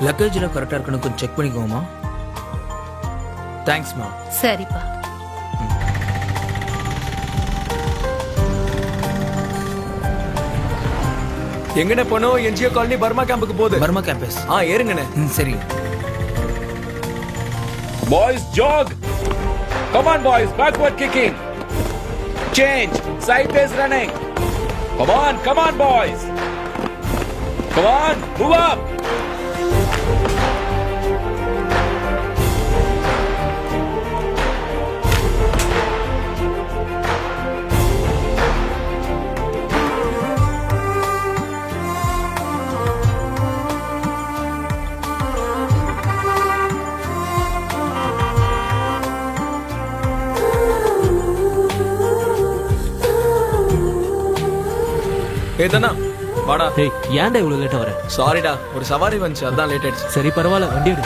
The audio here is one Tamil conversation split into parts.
லக்கேஜ்ல கரெக்டா இருக்குன்னு கொஞ்சம் செக் பண்ணிக்கோமா. தேங்க்ஸ்மா. சரிப்பா. எங்கண்ணே போனோம்? என்ஜிஓ காலனி பர்மா கேம்புக்கு போகுது. Burma campus. ஏறுங்கண்ணே. சரி. Boys, jog. Come on, boys. Backward kicking. Change. Sideways running. Come on, boys. Come on, move up. ஏதனா வாடா. டேய் ஏன்டா இவ்வளவு லேட்டா வர? சாரிடா, ஒரு சவாரி வந்துச்சு, அதான் லேட் ஆயிடுச்சு. சரி பரவாயில்ல, வண்டி எடு.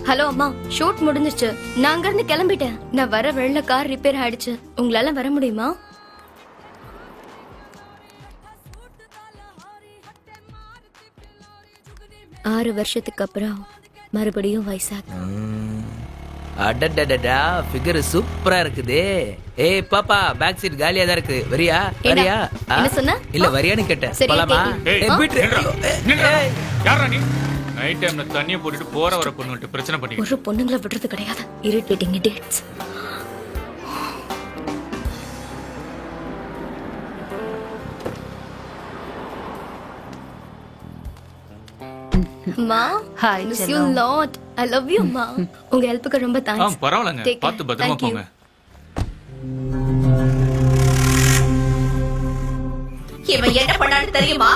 ஹலோ அம்மா, ஷூட் முடிஞ்சிருச்சு. நான் அங்க இருந்து கிளம்பிட்டேன். நான் வர வழியில கார் ரிப்பேர் ஆயிடுச்சு. உங்களால வர முடியுமா? ஆறு வருஷத்துக்கு அப்புறம் மறுபடியும் வைசாக். அடடடடா, ஃபிகர் சூப்பரா இருக்குதே. ஏய் பாப்பா, பேக் சீட் காலியா தான் இருக்கு. வரியா? வரியா? என்ன சொன்ன? இல்ல வரியான்னு கேட்டேன். போலாமா? யாரா நீ? நைட் டைம்ல தண்ணிய போட்டுட்டு போற வர பொண்ணுகிட்ட பிரச்சனை பண்ணி. ஒரு பொண்ணுங்களை விடுறது கிடையாது. Irritating idiots. அம்மா, hi miss you lot. I love you அம்மா. உங்க ஹெல்ப்புக்கு ரொம்ப தேங்க்ஸ். பரவாயில்லைங்க, பார்த்து பத்திரமா போங்க. இவன் என்ன பண்ணான்னு தெரியுமா?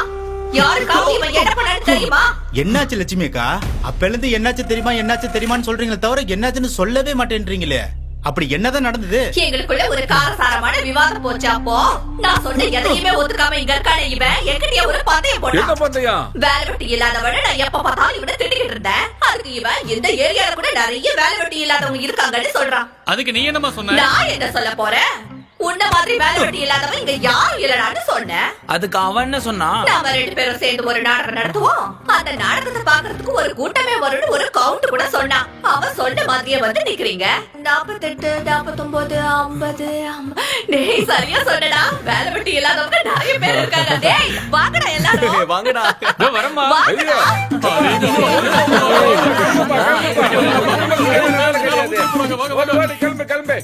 யாருக்காவது இவன் என்ன பண்ணான்னு தெரியுமா? என்னாச்சு லட்சுமி அக்கா? அப்பல இருந்து என்னாச்சு தெரியுமான்னு சொல்றீங்களே தவிர என்னாச்சுன்னு சொல்லவே மாட்டேன்றீங்களே. அப்படி என்னதான் நடந்தது? எங்களுக்குள்ள ஒரு காரசாரமான விவாதம் போச்சு. அப்போ நான் சொன்ன எதையுமே ஒத்துக்காம இங்க இருக்கானே இவன் என்கிட்ட ஒரு பந்தயம் போட்டான். வேலை வெட்டி இல்லாதவன நான் எப்ப பார்த்தாலும் இவனை திட்டிக்கிட்டு இருந்தேன். அதுக்கு இவன் இந்த ஏரியால கூட நிறைய வேலை வெட்டி இல்லாதவங்க இருக்காங்கன்னு சொல்றான். அதுக்கு நீ என்னமா சொன்ன? நான் என்ன சொல்ல போறேன்? உன்ன மாதிரி வேலை வெட்டி இல்லாதவன் இங்க யாரும் இல்லடான்னு சொன்னேன். அதுக்கு அவன் என்ன சொன்னான்? நாம 2 பேரும் சேர்ந்து ஒரு நாடகம் நடத்துவோம். அந்த நாடகத்தை பாக்குறதுக்கு ஒரு கூட்டமே வரும்னு ஒரு கவுண்ட் கூட சொன்னான். அவன் சொன்ன மாதிரியே வந்து நிக்கிறீங்க. 48, 49, 50. டேய் சரியா சொன்னடா. வேலை வெட்டி இல்லாதவங்க நிறைய பேர் இருக்காங்க. டேய் வாங்கடா எல்லாரும். வாங்கடா. இதோ வரமா. கிளம்பு.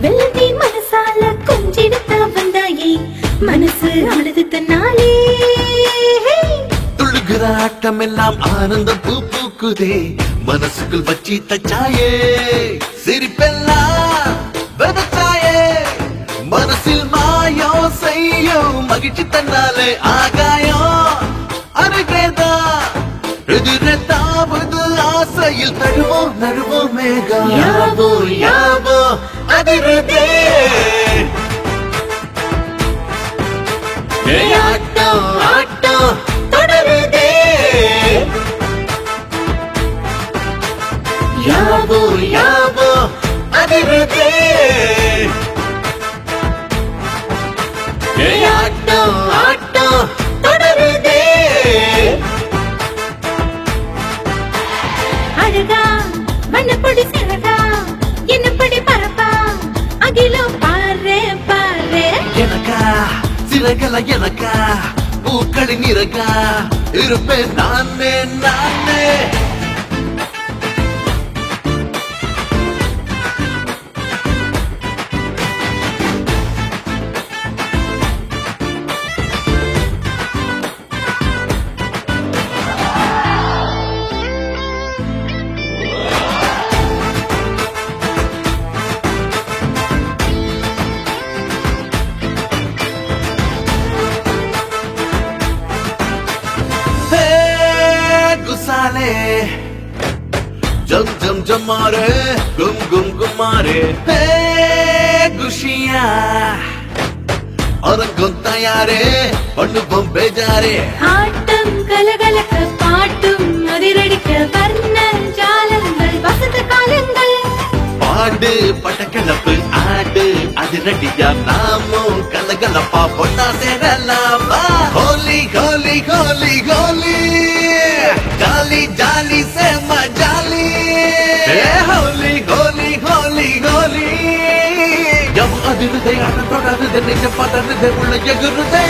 வெள்ளி மனசால கொஞ்சிடத்தா வந்தாயே, மனசு அழுது தன்னாலே. துள்ளுகிற ஆட்டம் எல்லாம் ஆனந்தம் பூ பூக்குதே, மனசுக்குள் வச்சி தச்சாயே. சிரிப்பெல்லாம் வெதச்சாயே, மனசில் மாயம் செய்யும் மகிழ்ச்சி தன்னாலே. ஆகாயம் அருகேதா எதிரெத்தாவது ஆசையில் தழுவோம் நழுவோம் மேகம். யாவோ யாவோ அதிருதே ஆட்டம் ஆட்டம் தொடருதே. யாவோ யாவோ அதிருதே ஆட்டம் ஆட்டம் தொடருதே. அழகா வண்ணப்படி சிறகா என்னப்படி பரப்பா அகிலம் பாரு பாரு. எனக்கா சிறகல எனக்கா பூக்களின் இறக்கா இருப்பேன் நானே நானே. जाले जम जम जमारे गुम गुम गुमारे हे खुशियां और तैयारे अनुभव बेजारे ஆட்டம் கலகலக்க பாட்டும் அதிரடிக்க வர்ண ஜாலங்கள் வசந்த காலங்கள் பாடு பட்டக்கிழப்பு ஆடு அதிரடியா நாமும் கலகலப்பா பொண்ணா சேரலாமா ஹோலி ஹோலி ஹோலி ஹோலி ஜாலி ஜாலி செம்ம ஜாலி ஹோலி ஹோலி ஹோலி ஹோலி எவ் அதிருதை அடம் தொடாதது நெஞ்ச பதறுது உள்ள எகுருதே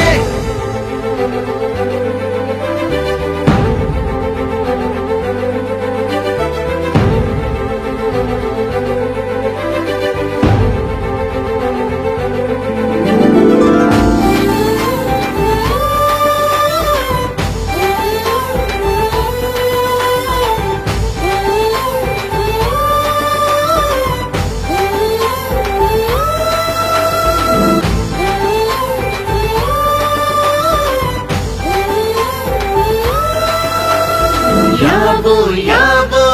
யாவோ யாவோ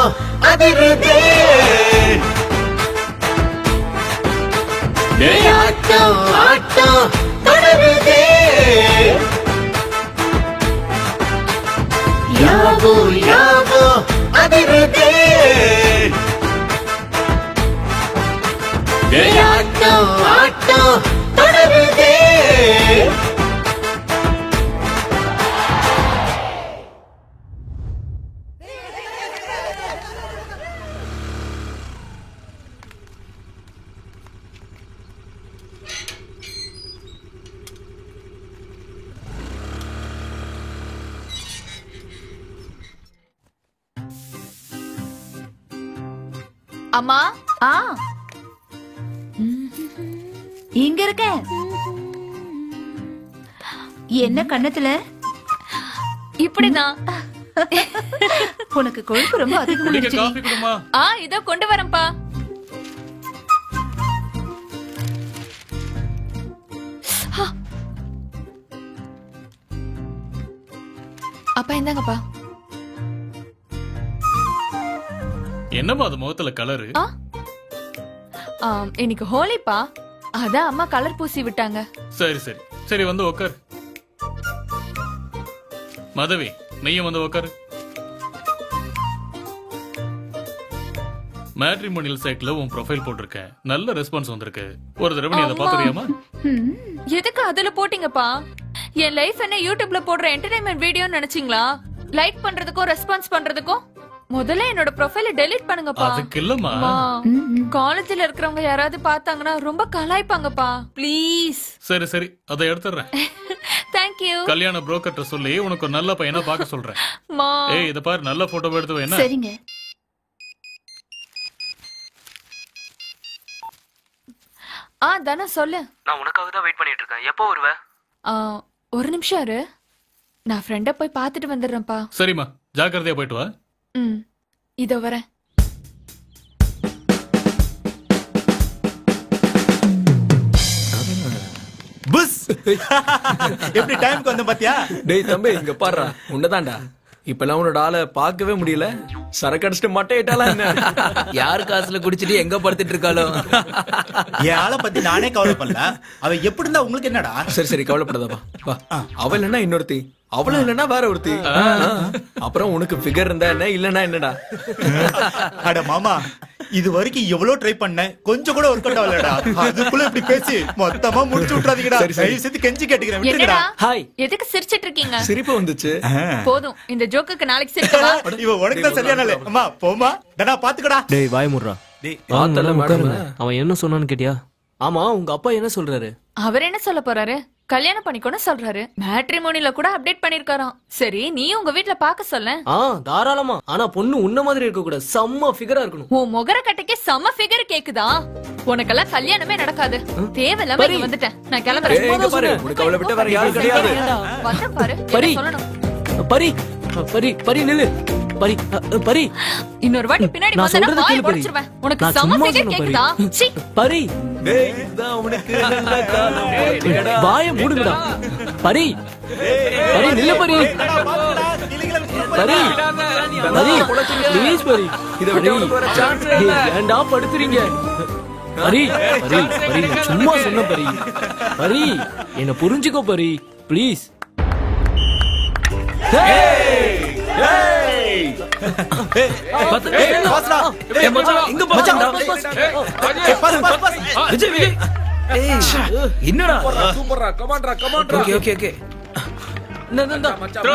அதிருதே ஆட்டம் ஆட்டம் தொடருதே யாவோ யாவோ அதிருதே ஆட்டம் ஆட்டம் தொடருதே அம்மா இங்க இருக்க என்ன கண்ணத்துல இப்படிதான் உனக்கு கொழுப்பு ரொம்ப அதிகமாயிடுச்சு காஃபி குடுமா. இதோ கொண்டு வரேன்ப்பா. அப்பா இந்தாங்கப்பா. என்னம்மா அது முகத்துல கலரு? இன்னைக்கு ஹோலிப்பா, அதான் அம்மா கலர் பூசி விட்டாங்க. சரி சரி சரி, வந்து உக்காரு. மதவி, நீயும் வந்து உக்காரு. மேட்ரிமோனியல் சைட்ல உன் ப்ரொஃபைல் போட்டிருக்கேன், நல்ல ரெஸ்பான்ஸ் வந்திருக்கு. ஒரு தடவை நீ அதை பாக்குறியாமா? எதுக்கு அதுல போட்டீங்கப்பா? என் லைஃப் என்ன யூடியூப்ல போடுற என்டர்டைன்மெண்ட் வீடியோன்னு நினைச்சீங்களா? லைக் பண்றதுக்கும் ரெஸ்பான்ஸ் பண்றதுக்கும் முதல்ல என்னோட ப்ரொஃபைல டெலீட் பண்ணுங்கப்பா. அதுக்கு இல்லம்மா, காலேஜ்ல இருக்கிறவங்க யாராவது பார்த்தாங்கன்னா ரொம்ப கலாய்ப்பாங்கப்பா, ப்ளீஸ். சரி சரி, அதை எடுத்துறேன். Thank you. கல்யாண புரோக்கர்ட்ட சொல்லி உனக்கு ஒரு நல்ல பையனா பார்க்க சொல்றேன். ஏய், இத பாரு, நல்ல போட்டோ எடுத்து வை. என்ன? சரிங்க. தானே சொல்லு. நான் உனக்காக தான் வெயிட் பண்ணிட்டு இருக்கேன். எப்போ வருவ? ஒரு நிமிஷம் இரு, நான் ஃப்ரெண்ட போய் பார்த்துட்டு வந்துடுறேன்ப்பா. சரிம்மா, ஜாக்கிரதையா போயிட்டு வா. இதோ வரேன். புஸ் எப்படி டைம்க்கு வந்த பாத்தியா? டேய் தம்பி, இங்க பாருடா, உன்னதான்டா. இப்பெல்லாம் உன்னோட ஆளை பார்க்கவே முடியல. சரக்கு அடிச்சுட்டு மட்டை ஏட்டாலாம் என்ன? யாரு காசுல குடிச்சிட்டு எங்க படுத்துட்டு இருக்காளோ? என் ஆளை பத்தி நானே கவலைப்படல. அவ எப்படி இருந்தா உங்களுக்கு என்னடா? சரி சரி, கவலைப்படாதப்பா. வா, அவள் இல்லைன்னா இன்னொருத்தி, அவளும் இல்லைன்னா வேற ஒருத்தி. அப்புறம் உனக்கு ஃபிகர் இருந்தா என்ன, இல்லன்னா என்னடா? அட மாமா, இது வரைக்கும் எவ்வளவு ட்ரை பண்ண, கொஞ்சம் கூட ஒர்க் அவுட் ஆகலடா. அதுக்குள்ள இப்படி பேசி மொத்தமா முடிச்சு விட்டுறாதீங்கடா. சரி சரி, கெஞ்சி கேட்டுக்கிறேன், விட்டுங்கடா. ஹாய். எதுக்கு சிரிச்சிட்டு இருக்கீங்க? சிரிப்பு வந்துச்சு. போதும், இந்த ஜோக்குக்கு நாளைக்கு சிரிக்கவா? இவ உனக்கு தான் சரியான ஆளு. அம்மா போமா, டனா பாத்துக்கடா. டேய் வாய் முர்றா. அவன் என்ன சொன்னான்னு கேட்டியா? ஆமா, உங்க அப்பா என்ன சொல்றாரு? அவர் என்ன சொல்ல போறாரு? கல்யாணம் பண்ணிக்கோன்னு சொல்றாரு. மேட்ரிமோனில கூட அப்டேட் பண்ணிருக்காராம். சரி, நீ உங்க வீட்ல பாக்க சொல்ல. தாராளமா. ஆனா பொண்ணு உன்ன மாதிரி இருக்க கூடாது, செம்ம ஃபிகரா இருக்கணும். உன் முகர கட்டைக்கு செம்ம ஃபிகர் கேக்குதா? உனக்கெல்லாம் கல்யாணமே நடக்காது. தேவையில்லாம இங்க வந்துட்டேன். நான் கிளம்புறேன். உனக்கு அவளை விட்டு வேற யாரும் கிடையாது. வந்த பாரு, பரி சொல்லணும். பரி பரி பரி நில்லு. பரி பரி, இன்னொரு வாட்டி பின்னாடி நான் வந்தா சொல்றத வாய் கேளு பரி. உடைச்சிருவேன். உனக்கு நான் செம்ம சும்மா ஃபிகர் சொன்னேன் கேக்குதா? சீ. பரி, டேய் இதுதான் உனக்கு நல்ல காலம் போச்சுடா. வாயை மூடுங்கடா. பரி பரி நில்லு. பரி டனா பாத்துடா, கிளிகள பரி பரி ப்ளீஸ் பரி இதை விட்டு அவனுக்கு வர chance ஏ இல்ல. ஏன்டா படுத்துறீங்க பரி பரி பரி நான் சும்மா சொன்ன பரி பரி என்ன புரிஞ்சுக்கோ பரி ப்ளீஸ் என்னடா சூப்பர்ரா கமான்டா கமான்டா ஓகே ஓகே ஓகே மச்சான்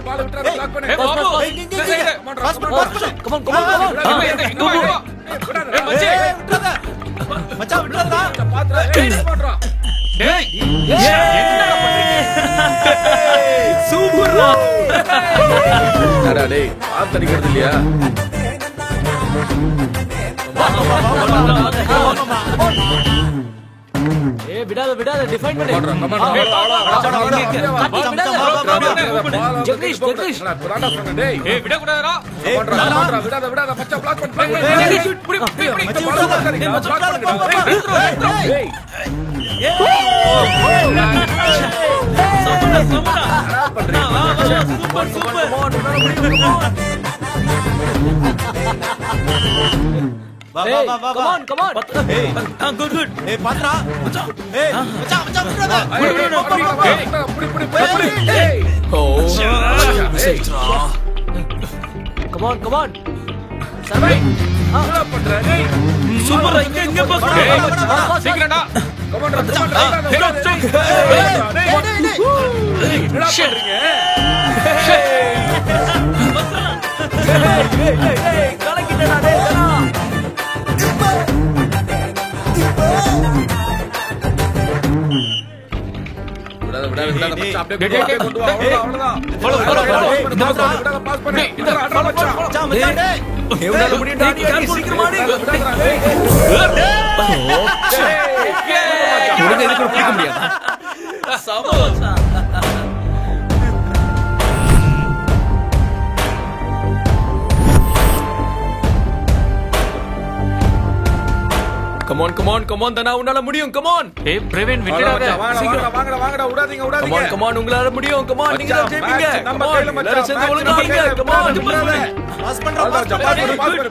பால் விட்டுறா பிளாக் பண்ணு மச்சான் விட்டுறா பாத்ரா கமான்டா டேய் சூப்பர்ரா அடா டேய் பாத்தடிக்கிறது இல்லையா ஏய் விடாத விடாத டிஃபைன் பண்ணு ஜெகதீஷ் ஜெகதீஷ் புராண்டா சொன்ன டேய் ஏய் விட கூடாதடா விடாத விடாத மச்சான் பிளாக் பண்ணு புடி டேய் come on come on good good ஏய் பாத்ரா மச்சான் ஏய் மச்சான் மச்சான் விட்டுறா புடி டேய் ஓ come on come on சபை என்ன பண்ற டேய் சூப்பர்ரா இங்க பாஸ் சீக்கிரம்டா கமான்டா என்னடா பண்றீங்க கலக்கிட்டடா டேய் விடாத மச்சான் அப்படியே கொண்டு வா அவ்வளவுதான் ஃபாலோ பாஸ் பண்ணு இந்த ஆட்ரா மச்சான் மச்சான் மச்சான் டேய் எவனால முடியும்டா நீ சீக்கிரமா நீ உனக்கு எதுக்கு பிடிக்க முடியாது சமோசா come on தனா உன்னால முடியும் come on ஏய் பிரவீன் விட்டுடாத வாங்கடா விடாதீங்க come on உங்களால முடியும் come on நீங்க தான் ஜெயிப்பீங்க நம்ம கையில மச்சான் எல்லாரும் சேர்ந்து ஒழுங்கா ஆடுங்க come on பாஸ் பண்றா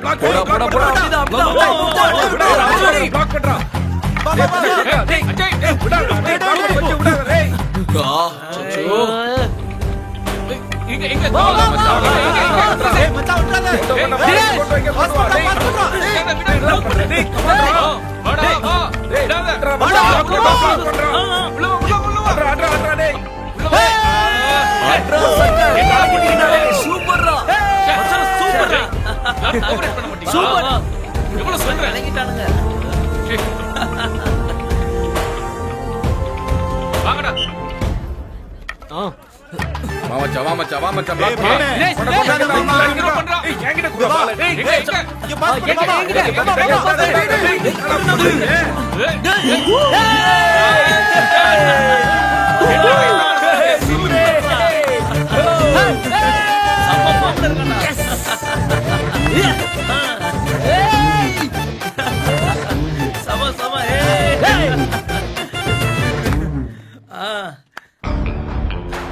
பிளாக் போடா அப்படிதான் பிளாக் பண்றா டேய் விடாத டேய் அச்சோ இங்க ஏய் மச்சான் விட்டுறா வா மச்சான் ஏய் மாமே பண்றா என்கிட்ட கூட பால் டேய் இங்க பாஸ்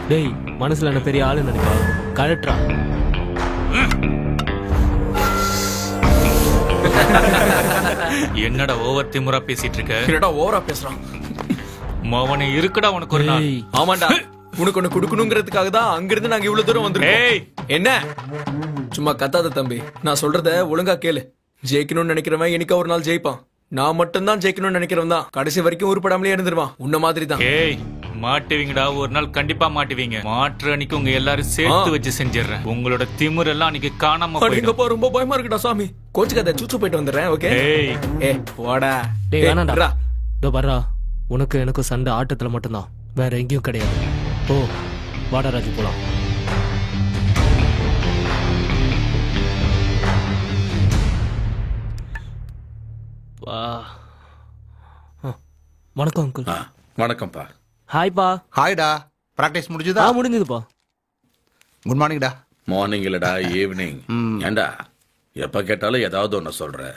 டேய் மனசுல என்ன பெரிய ஆளு நினைப்பா கரெக்டா என்னடா ஓவர் திமுறா பேசிட்டு இருக்க என்னடா ஓவரா பேசுறான் மவனே இருக்குடா உனக்கு ஒரு நாள் ஆமாண்டா உனக்கு ஒண்ணு குடுக்கணுங்கிறதுக்காக தான் அங்கிருந்து நாங்க இவ்வளவு தூரம் வந்திருக்கோம் என்ன சும்மா கத்தாத தம்பி நான் சொல்றத ஒழுங்கா கேளு ஜெயிக்கணும்னு நினைக்கிறவன் என்னைக்கா ஒரு நாள் ஜெயிப்பான் நான் மட்டும் தான் ஜெயிக்கணும்னு நினைக்கிறவன் தான் கடைசி வரைக்கும் உருப்படாமலே இருந்துருவான் உன்ன மாதிரி தான் ஏய் மாட்டுவீங்கடா ஒரு நாள் கண்டிப்பா மாட்டுவீங்க மாற்று அன்னைக்கு உங்க எல்லாரும் சேர்த்து வச்சு செஞ்சிடறேன் உங்களோட திமிர் எல்லாம் அன்னைக்கு காணாம போயிடும் ரொம்ப பயமா இருக்குடா சாமி கோச்சுக்காத சூச்சு போயிட்டு வந்துடுறேன் ஓகே ஏய் போடா டேய் வேணாம்டா இதோ பாரா உனக்கு எனக்கு சண்டை ஆட்டத்துல மட்டும்தான் வேற எங்கேயும் கிடையாது ஓ வாடா ராஜு போலாம் வணக்கம் அங்கிள் வணக்கம்ப்பா ஹாய்ப்பா ஹாய்டா பிராக்டிஸ் முடிஞ்சதா முடிஞ்சதுப்பா குட் மார்னிங்டா மார்னிங் இல்லடா ஈவினிங் ஏண்டா எப்ப கேட்டாலும் ஏதாவது ஒண்ணு சொல்ற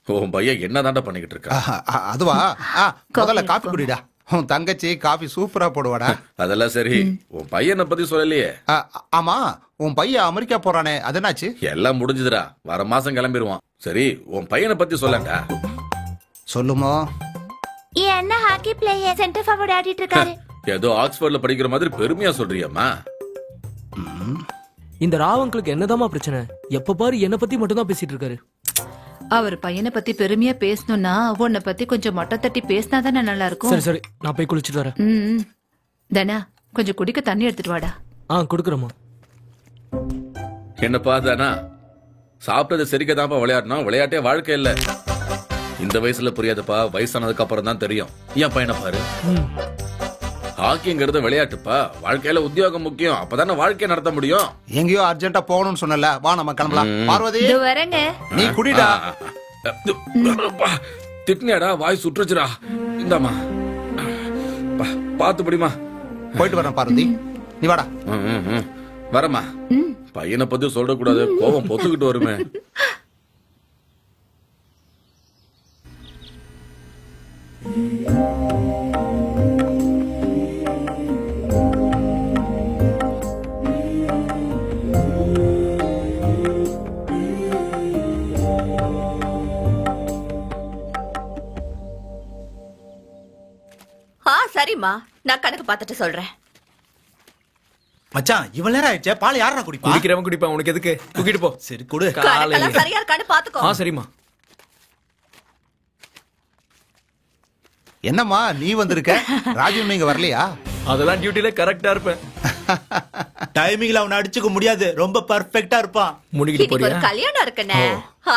உன் பையன் என்னதான்டா பண்ணிக்கிட்டு இருக்கா அதுவா முதல்ல காப்பி குடிடா உன் தங்கச்சி காஃபி சூப்பரா போடுவாடா. அதெல்லாம் சரி, உன் பையனை பத்தி சொல்லலையே. ஆமா, உன் பையன் அமெரிக்கா போறானே, அது என்னாச்சு? எல்லாம் முடிஞ்சுதுடா, வர மாசம் கிளம்பிடுவான். சரி, உன் பையனை பத்தி சொல்லண்டா. சொல்லுமா. என்ன ஹாக்கி பிளேயர் சென்டர் ஃபார்வர்ட் ஆடிட்டு இருக்காரு. ஏதோ ஆக்ஸ்போர்ட்ல படிக்கிற மாதிரி பெருமையா சொல்றியம்மா. இந்த ராவங்களுக்கு என்னதாமா பிரச்சனை? எப்ப பாரு என்ன பத்தி மட்டும் தான் பேசிட்டு இருக்காரு. அவர் பையனை பத்தி பெருமையா பேசணும்னா உன்னை பத்தி கொஞ்சம் மொட்டை தட்டி பேசினாதானே நல்லா இருக்கும். சரி சரி, நான் போய் குளிச்சுட்டு வரேன். தனா, கொஞ்சம் குடிக்க தண்ணி எடுத்துட்டு வாடா. குடுக்குறேம்மா. என்னப்பா தானா, சாப்பிட்டது சரிக்கதாப்பா விளையாடணும், விளையாட்டே வாழ்க்கை இல்ல. இந்த வயசுல புரியாதுப்பா, வயசானதுக்கு அப்புறம் தான் தெரியும். என் பையனை பாரு, ஹாக்கிங்கிறது விளையாட்டுப்பா, வாழ்க்கையில உத்தியோகம் முக்கியம், அப்பதானே வாழ்க்கையை நடத்த முடியும். எங்கேயோ அர்ஜென்ட்டா போகணும்னு சொன்னல, வா நம்ம கிளம்பலாம். பார்வதி, வரேங்க. நீ குடிடா. திட்டினியாடா, வாய் சுற்றுச்சுடா. இந்தாமா, பாத்து படிமா. போயிட்டு வரேன் பார்வதி, நீ வாடா. வரமா. பையனை பத்தி சொல்லக்கூடாது, கோபம் பொத்துக்கிட்டு வருமே. சரிம்மா, நான் கணக்கு பார்த்துட்டு சொல்றேன். மச்சான், இவ்வளவு நேரம் ஆயிடுச்சே, பால் யாரா குடிப்பா? குடிக்கிறவன் குடிப்பான், உனக்கு எதுக்கு? தூக்கிட்டு போ. சரி கொடு. கணக்கெல்லாம் சரியா இருக்கான்னு பாத்துக்கோ. சரிம்மா. என்னம்மா நீ வந்திருக்க, ராஜு நீங்க வரலையா? அதெல்லாம் டியூட்டில கரெக்டா இருப்பேன். டைமிங்ல அவனை அடிச்சுக்க முடியாது, ரொம்ப பர்ஃபெக்ட்டா இருப்பான். முடிக்கிட்டு ஒரு கல்யாணம் இருக்குனே,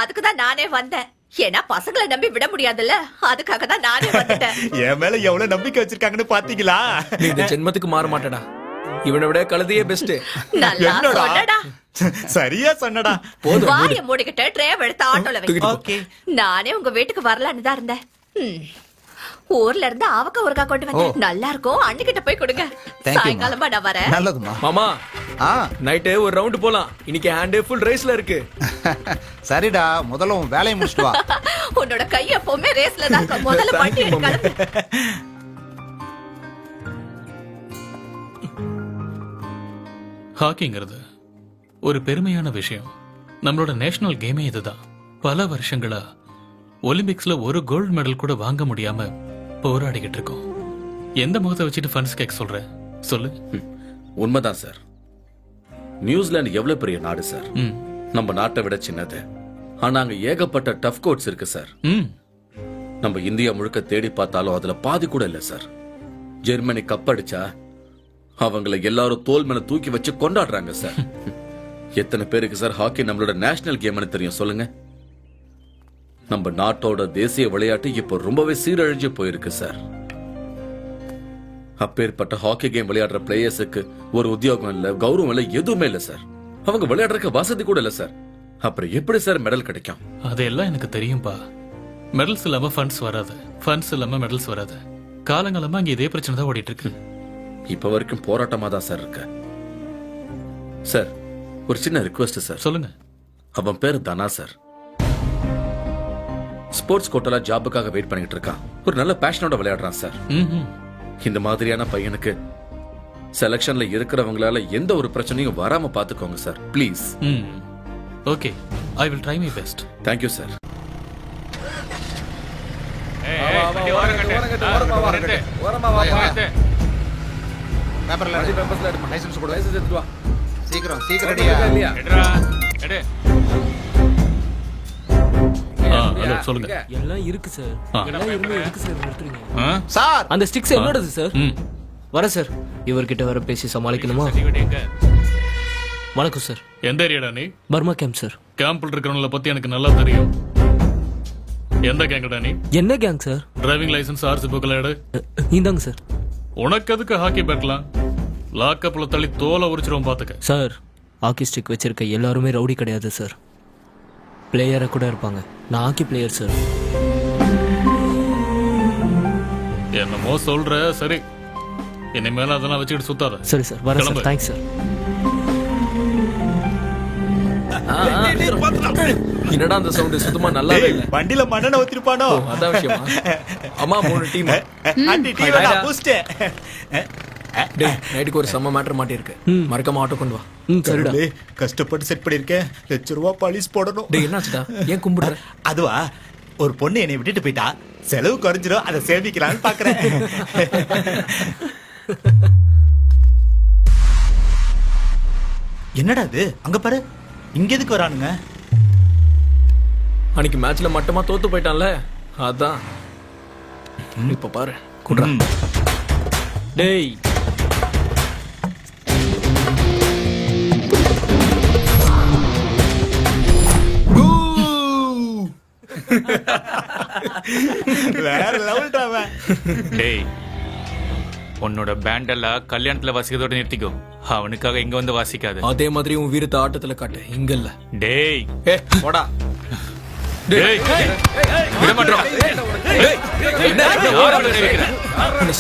அதுக்கு தான் நானே வந்தேன். ஏன்னா பசங்களை நம்பி விட முடியாதுல்ல, அதுக்காக தான் நானே வந்துட்டேன். என் மேல எவ்வளவு நம்பிக்கை வச்சிருக்காங்கன்னு பாத்தீங்களா? நீ இந்த ஜென்மத்துக்கு மாற மாட்டடா, இவனை விட கழுதையே பெஸ்ட். நல்லா சரியா சொன்னடா. வாய மூடிக்கிட்டு ட்ரேவ் எடுத்து ஆட்டோல வை. நானே உங்க வீட்டுக்கு வரலான்னு தான் இருந்தேன். ஊர்ல இருந்து அவக்க ஒருக்கா கொண்டு வந்தேன், நல்லா இருக்கும். அண்ணிக்கிட்ட போய் கொடுங்க, சாயங்காலமா நான் வரேன். நல்லதுமா. மாமா, நைட்டு ஒரு ரவுண்ட் போலாம். இன்னைக்கு ஹேண்ட் ஃபுல் ரேஸ்ல இருக்கு. சரிடா, முதல்ல உன் வேலையை முடிச்சிட்டு வா. உன்னோட கை எப்பவுமே ரேஸ்ல தான் இருக்கும். முதல்ல வண்டி எடுக்கணும். ஹாக்கிங்கிறது ஒரு பெருமையான விஷயம். நம்மளோட நேஷனல் கேமே இதுதான். பல வருஷங்களா ஒலிம்பிக்ஸ்ல ஒரு கோல்டு மெடல் கூட வாங்க முடியாம போராடிக்கிட்டு இருக்கோம். எந்த முகத்தை வச்சுட்டு ஃபண்ட்ஸ் கேட்க சொல்ற சொல்லு. உண்மைதான் சார். நியூசிலாந்து எவ்வளவு பெரிய நாடு சார், நம்ம நாட்டை விட சின்னது. ஆனா அங்க ஏகப்பட்ட டஃப் கோட்ஸ் இருக்கு சார். நம்ம இந்தியா முழுக்க தேடி பார்த்தாலும் அதுல பாதி கூட இல்ல சார். ஜெர்மனி கப் அடிச்சா அவங்களை எல்லாரும் தோல் மேல தூக்கி வச்சு கொண்டாடுறாங்க சார். எத்தனை பேருக்கு சார் ஹாக்கி நம்மளோட நேஷனல் கேம்னு தெரியும் சொல்லுங்க? நம்ம நாட்டோட தேசிய விளையாட்டு இப்போ ரொம்பவே சீரழிஞ்சு போயிருக்கு சார். அப்பேற்பட்ட ஹாக்கி கேம் விளையாடுற பிளேயர்ஸுக்கு ஒரு உத்தியோகம் இல்ல, கௌரவம் இல்ல, எதுவுமே இல்ல சார். அவங்க விளையாடுறதுக்கு வசதி கூட இல்ல சார். அப்புறம் எப்படி சார் மெடல் கிடைக்கும்? அதெல்லாம் எனக்கு தெரியும்பா. மெடல்ஸ் இல்லாம ஃபண்ட்ஸ் வராது, ஃபண்ட்ஸ் இல்லாம மெடல்ஸ் வராது. காலங்காலமா இங்க இதே பிரச்சனை தான் ஓடிட்டு இருக்கு. இப்ப வரைக்கும் போராட்டமா தான் சார் இருக்கு. சார், ஒரு சின்ன ரிக்வெஸ்ட் சார். சொல்லுங்க. அவன் பேரு தனா சார். ஸ்போர்ட்ஸ் கோட்டால ஜாபுக்காக வெயிட் பண்ணிட்டு இருக்கான். ஒரு நல்ல பேஷனோட விளையாடுறான் சார். இந்த மாதிரியான பையனுக்கு செலக்ஷன்ல இருக்கிறவங்களால எந்த ஒரு பிரச்சனையும் வராம பாத்துக்கோங்க sir, please. Okay, I will try my best. Thank you sir. சீக்கிரம் சீக்கிரம் சொல்லுங்க. எல்லாம் இருக்கு சார், எல்லாம் இருக்கு சார். நிறுத்துறீங்க சார். அந்த ஸ்டிக்ஸ் என்னோடது சார். வர சார், இவர்கிட்ட வர பேசி சமாளிக்கணுமா? வணக்கம் சார். எந்த ஏரியாடா நீ? Burma camp sir. கேம்ப்ல இருக்கிறவங்கள பத்தி எனக்கு நல்லா தெரியும். எந்த கேங்கடா நீ? என்ன gang sir? Driving license, RC book எடு. இந்தாங்க சார். உனக்கு எதுக்கு ஹாக்கி பேட்லாம்? லாக்கப்ல தள்ளி தோலை உரிச்சிரும் பாத்துக்க. சார், ஹாக்கி ஸ்டிக் வச்சிருக்க எல்லாருமே ரவுடி கிடையாது சார், பிளேயரா கூட இருப்பாங்க. நான் ஹாக்கி பிளேயர் சார். என்னமோ சொல்ற, சரி. இனிமேல அதெல்லாம் வச்சுக்கிட்டு சுத்தாத. சரி சார், வரேன் சார். Thanks sir. என்னடா அந்த சவுண்ட் சுத்தமா நல்லாவே இல்ல. வண்டியில மண்ணெண்ணெய் ஊத்திருப்பானோ? அதான் விஷயமா? அம்மா 3 டீம். அடி டீம் நான் பூஸ்ட். டேய் நைட்டுக்கு ஒரு செம்ம மேட்டர் மாட்டி இருக்கு. மறக்காம ஆட்டோ கொண்டு வா. சரிடா. கஷ்டப்பட்டு செட் பண்ணிருக்கேன். ₹1,00,000 பாலிஷ் போடணும். டேய் என்னாச்சுடா? ஏன் கும்பிடுற? அதுவா ஒரு பொண்ணு என்னை விட்டுட்டு போயிட்டா. செலவு குறைஞ்சிரும், அதை சேமிக்கலாம்னு பாக்குறேன். என்னடா இது? அங்க பாரு, இங்க எதுக்கு வரானுங்க? அன்னைக்கு மேட்ச்ல மட்டமா தோத்து போயிட்டான்ல, அதான். இப்ப பாரு குடுறா. டேய் வேற லெவல்டா அவன். டேய் உன்னோட பேண்ட் எல்லாம் கல்யாணத்துல வாசிக்கிறதோட நிறுத்திக்கோ. அவனுக்காக இங்க வந்து வாசிக்காது. அதே மாதிரி உன் வீரத்தை ஆட்டத்துல காட்டு, இங்க இல்ல. டேய் போடா. டேய் விட மாட்டோம்.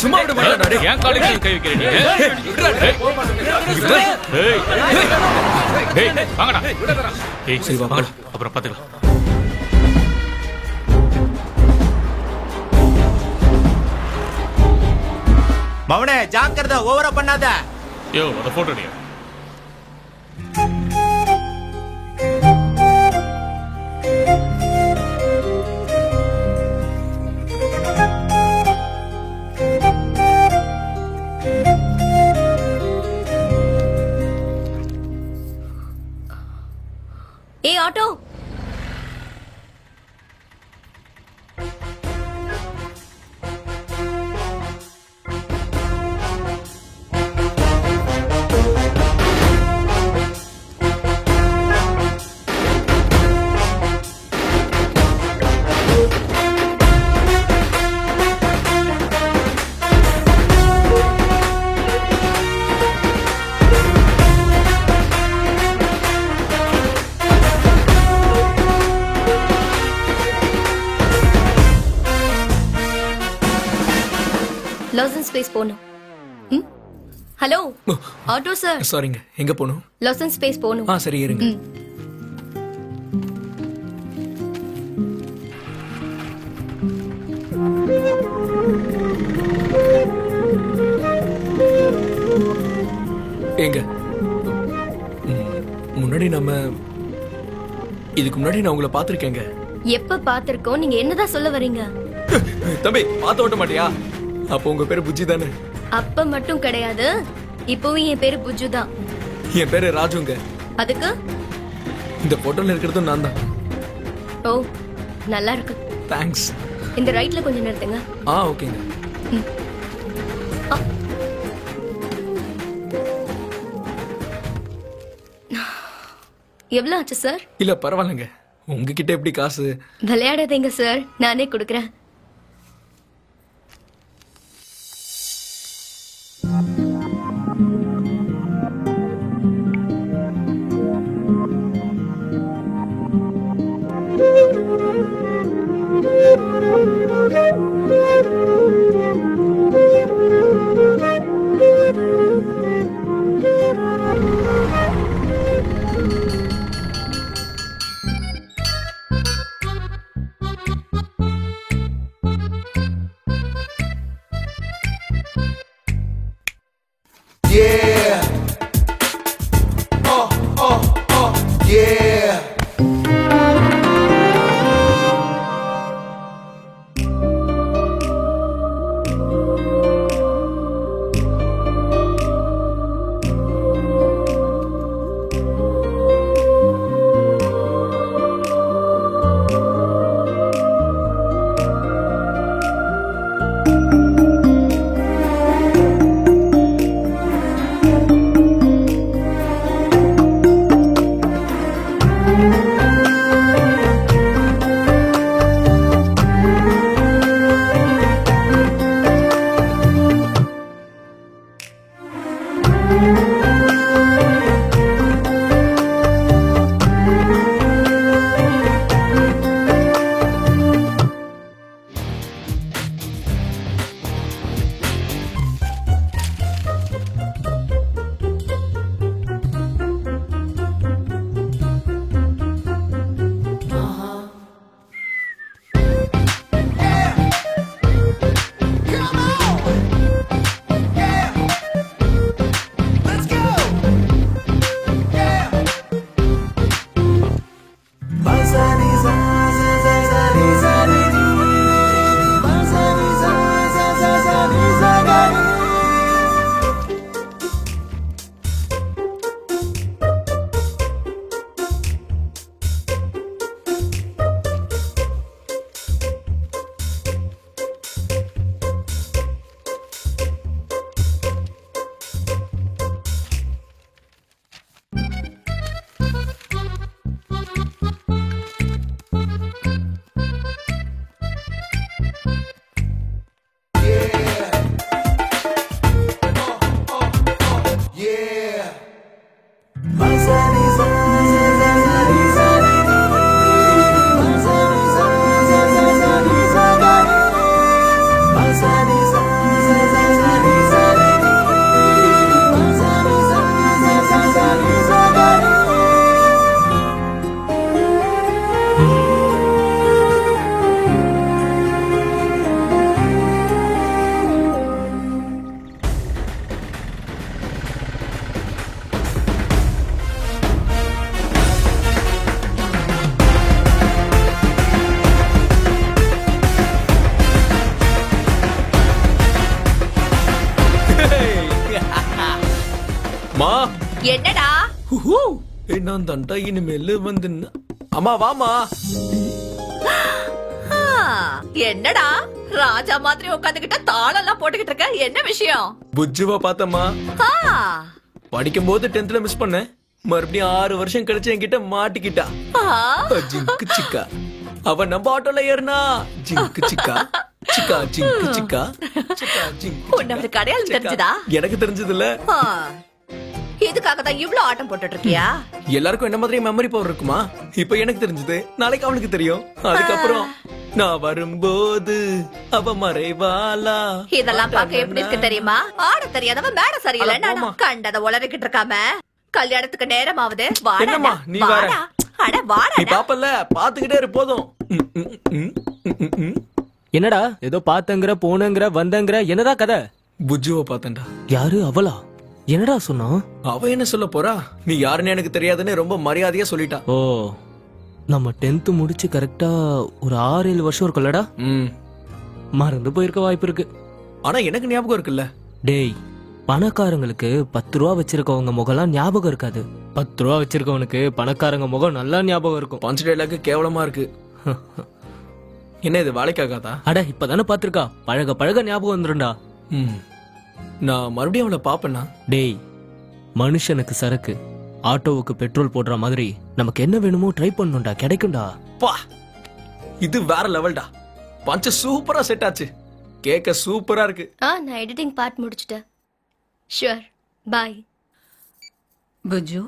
சும்மா விட மாட்டேன். ஏன் காலேஜ் கை வைக்கிற நீ? டேய் வாங்கடா. டேய் சரி வா, அப்புறம் பாத்துக்கலாம். மவனே ஜாக்கிரதை, ஓவரா பண்ணாத. யோ அத போட்டோ நீ. ஏய் ஆட்டோ, லாசன் ஸ்பேஸ் போணும். Hello auto sir. சாரிங்க, எங்க போணும்? லாசன் ஸ்பேஸ் போணும். சரி இருங்க. எங்க முன்னாடி நம்ம இதுக்கு முன்னாடி நான் உங்களை பாத்திருக்கேங்க. எப்ப பாத்திருக்கோம்? நீங்க என்னதான் சொல்ல வரீங்க? தம்பி பாத்து ஓட்ட மாட்டியா? அப்போ உங்க பேரு புஜ்ஜி தானே? அப்ப மட்டும் கிடையாது, இப்பவும் என் பேரு புஜ்ஜு தான். என் பேரு ராஜுங்க. அதுக்கு இந்த போட்டோல இருக்கிறதும் நான் தான். ஓ நல்லா இருக்கு. தேங்க்ஸ். இந்த ரைட்ல கொஞ்சம் நிறுத்துங்க. ஓகேங்க. எவ்வளவு ஆச்சு சார்? இல்ல பரவாயில்லைங்க, உங்ககிட்ட எப்படி காசு? விளையாடாதீங்க சார், நானே கொடுக்கறேன். என்னடா நான் தான்டா இனிமேல் வந்து அம்மா வாமா. என்னடா ராஜா மாதிரி உட்காந்துக்கிட்ட தாளம் எல்லாம் போட்டுக்கிட்டு இருக்க, என்ன விஷயம்? புஜ்ஜுவா பார்த்தம்மா. படிக்கும் போது 10th மிஸ் பண்ணேன். மறுபடியும் 6 வருஷம் கழிச்சு என்கிட்ட மாட்டிக்கிட்டா. ஜிங்கு சிக்கா. அவ நம்ம ஆட்டோல ஏறினா ஜிங்கு சிக்கா சிக்கா ஜிங்கு சிக்கா சிக்கா ஜிங்கு. உன்னோட கடையாளம் தெரிஞ்சதா? எனக்கு தெரிஞ்சது இல்ல. இதுக்காக தான் இவ்ளோ ஆட்டம் போட்டுட்டு இருக்கியா? எல்லாருக்கும் என்ன மாதிரி மெமரி பவர் இருக்குமா? இப்ப எனக்கு தெரிஞ்சது, நாளைக்கு அவனுக்கு தெரியும். அதுக்கப்புறம் நான் வரும்போது அவ மறைவாளா. இதெல்லாம் பார்க்க எப்படி இருக்கு தெரியுமா? ஆட தெரியாதவ மேட சரியில்லை கண்டத உளறிக்கிட்டு இருக்காம கல்யாணத்துக்கு நேரமாவது. என்னம்மா நீ வேற? அட வாடா. நீ பாப்பல்ல, பாத்துக்கிட்டே இரு போதும். என்னடா ஏதோ பாத்தங்கற போனங்கற வந்தங்கற, என்னடா கதை? புஜ்ஜுவ பாத்தேன்டா. யாரு அவளா? என்னடா சொன்னா? அவ என்ன சொல்ல போறா? நீ யாருன்னு எனக்கு தெரியாதுன்னு ரொம்ப மரியாதையா சொல்லிட்டா. ஓ, நம்ம 10th முடிச்சு கரெக்டா ஒரு 6-7 வருஷம் இருக்கும்லடா. மறந்து போயிருக்க வாய்ப்பு இருக்கு. ஆனா எனக்கு ஞாபகம் இருக்குல்ல. டேய், பணக்காரங்களுக்கு 10 ரூபா வச்சிருக்கவங்க முகம்லாம் ஞாபகம் இருக்காது. 10 ரூபா வச்சிருக்கவனுக்கு பணக்காரங்க முகம் நல்லா ஞாபகம் இருக்கும். பஞ்ச் டைலாக் கேவலமா இருக்கு. என்ன இது வாழைக்காகாதா? அட இப்பதானே பாத்திருக்கா, பழக பழக ஞாபகம் வந்துருண்டா. நான் மறுபடியும் அவளை பாப்பேன்னா? டேய், மனுஷனுக்கு சரக்கு, ஆட்டோவுக்கு பெட்ரோல் போடுற மாதிரி நமக்கு என்ன வேணுமோ ட்ரை பண்ணுண்டா, கிடைக்கும்டா. பா, இது வேற லெவல்டா. பஞ்ச சூப்பரா செட் ஆச்சு. கேக்க சூப்பரா இருக்கு. நான் எடிட்டிங் பார்ட் முடிச்சிட்டேன். Sure, bye. புஜு,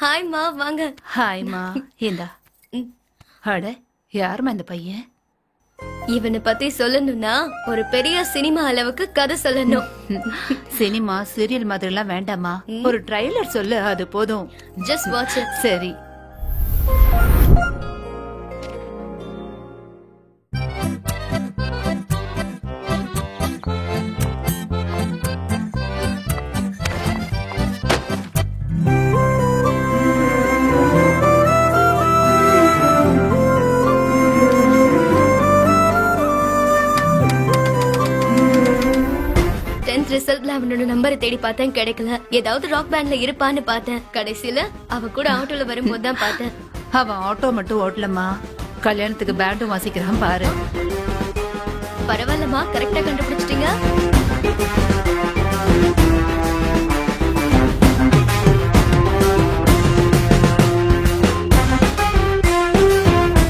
ஹாய் மா, வாங்க. ஹாய் மா, இந்தா. அட, யாருமா இந்த பையன்? இவனை பத்தி சொல்லணும்னா ஒரு பெரிய சினிமா அளவுக்கு கதை சொல்லணும். சினிமா சீரியல் மாதிரி எல்லாம் வேண்டாமா, ஒரு ட்ரைலர் சொல்லு, அது போதும். Just watch it. சரி. ரிசல்ட்ல அவனோட நம்பரை தேடி பார்த்தேன், கிடைக்கல. ஏதாவது ராக் பேண்ட்ல இருப்பான்னு பார்த்தேன். கடைசியில அவ கூட ஆட்டோல வரும்போது தான் பார்த்தேன். அவன் ஆட்டோ மட்டும் ஓட்டலமா, கல்யாணத்துக்கு பேண்டும் வாசிக்கிறான் பாரு. பரவாயில்லமா, கரெக்டா கண்டுபிடிச்சிட்டீங்க.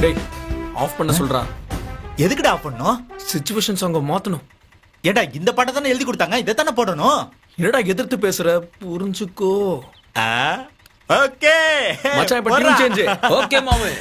டேய், ஆஃப் பண்ண சொல்றா. எதுக்குடா ஆஃப் பண்ணனும்? சிச்சுவேஷன் சாங்க மாத்தணும். ஏடா, இந்த பாட்டை தானே எழுதி கொடுத்தாங்க, இதை தானே போடணும். என்னடா எதிர்த்து பேசுற, புரிஞ்சுக்கோ. ஓகே மச்சான், இப்ப டியூன் சேஞ்ச். ஓகே மாமே.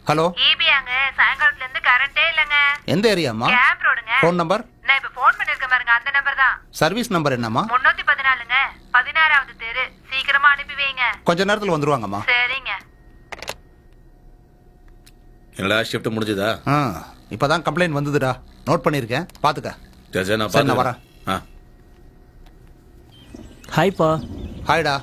ஹலோ, ஈபியாங்க, சாயங்காலத்துல இருந்து கரண்டே இல்லங்க. எந்த ஏரியாமா? கேம்ப் ரோடுங்க. Phone number? நான் இப்ப ஃபோன் பண்ணிருக்கேன் பாருங்க, அந்த நம்பர் தான். சர்வீஸ் நம்பர் என்னம்மா? 314ங்க, 16வது தெரு. சீக்கிரமா அனுப்பி வைங்க. கொஞ்ச நேரத்துல வந்துருவாங்கம்மா. சரிங்க. என்னடா ஷிஃப்ட் முடிஞ்சதா? இப்பதான் கம்ப்ளைண்ட் வந்ததுடா, நோட் பண்ணிருக்கேன், பாத்துக்க. சரி, நான் வரேன். ஹாய்ப்பா. ஹாய்டா.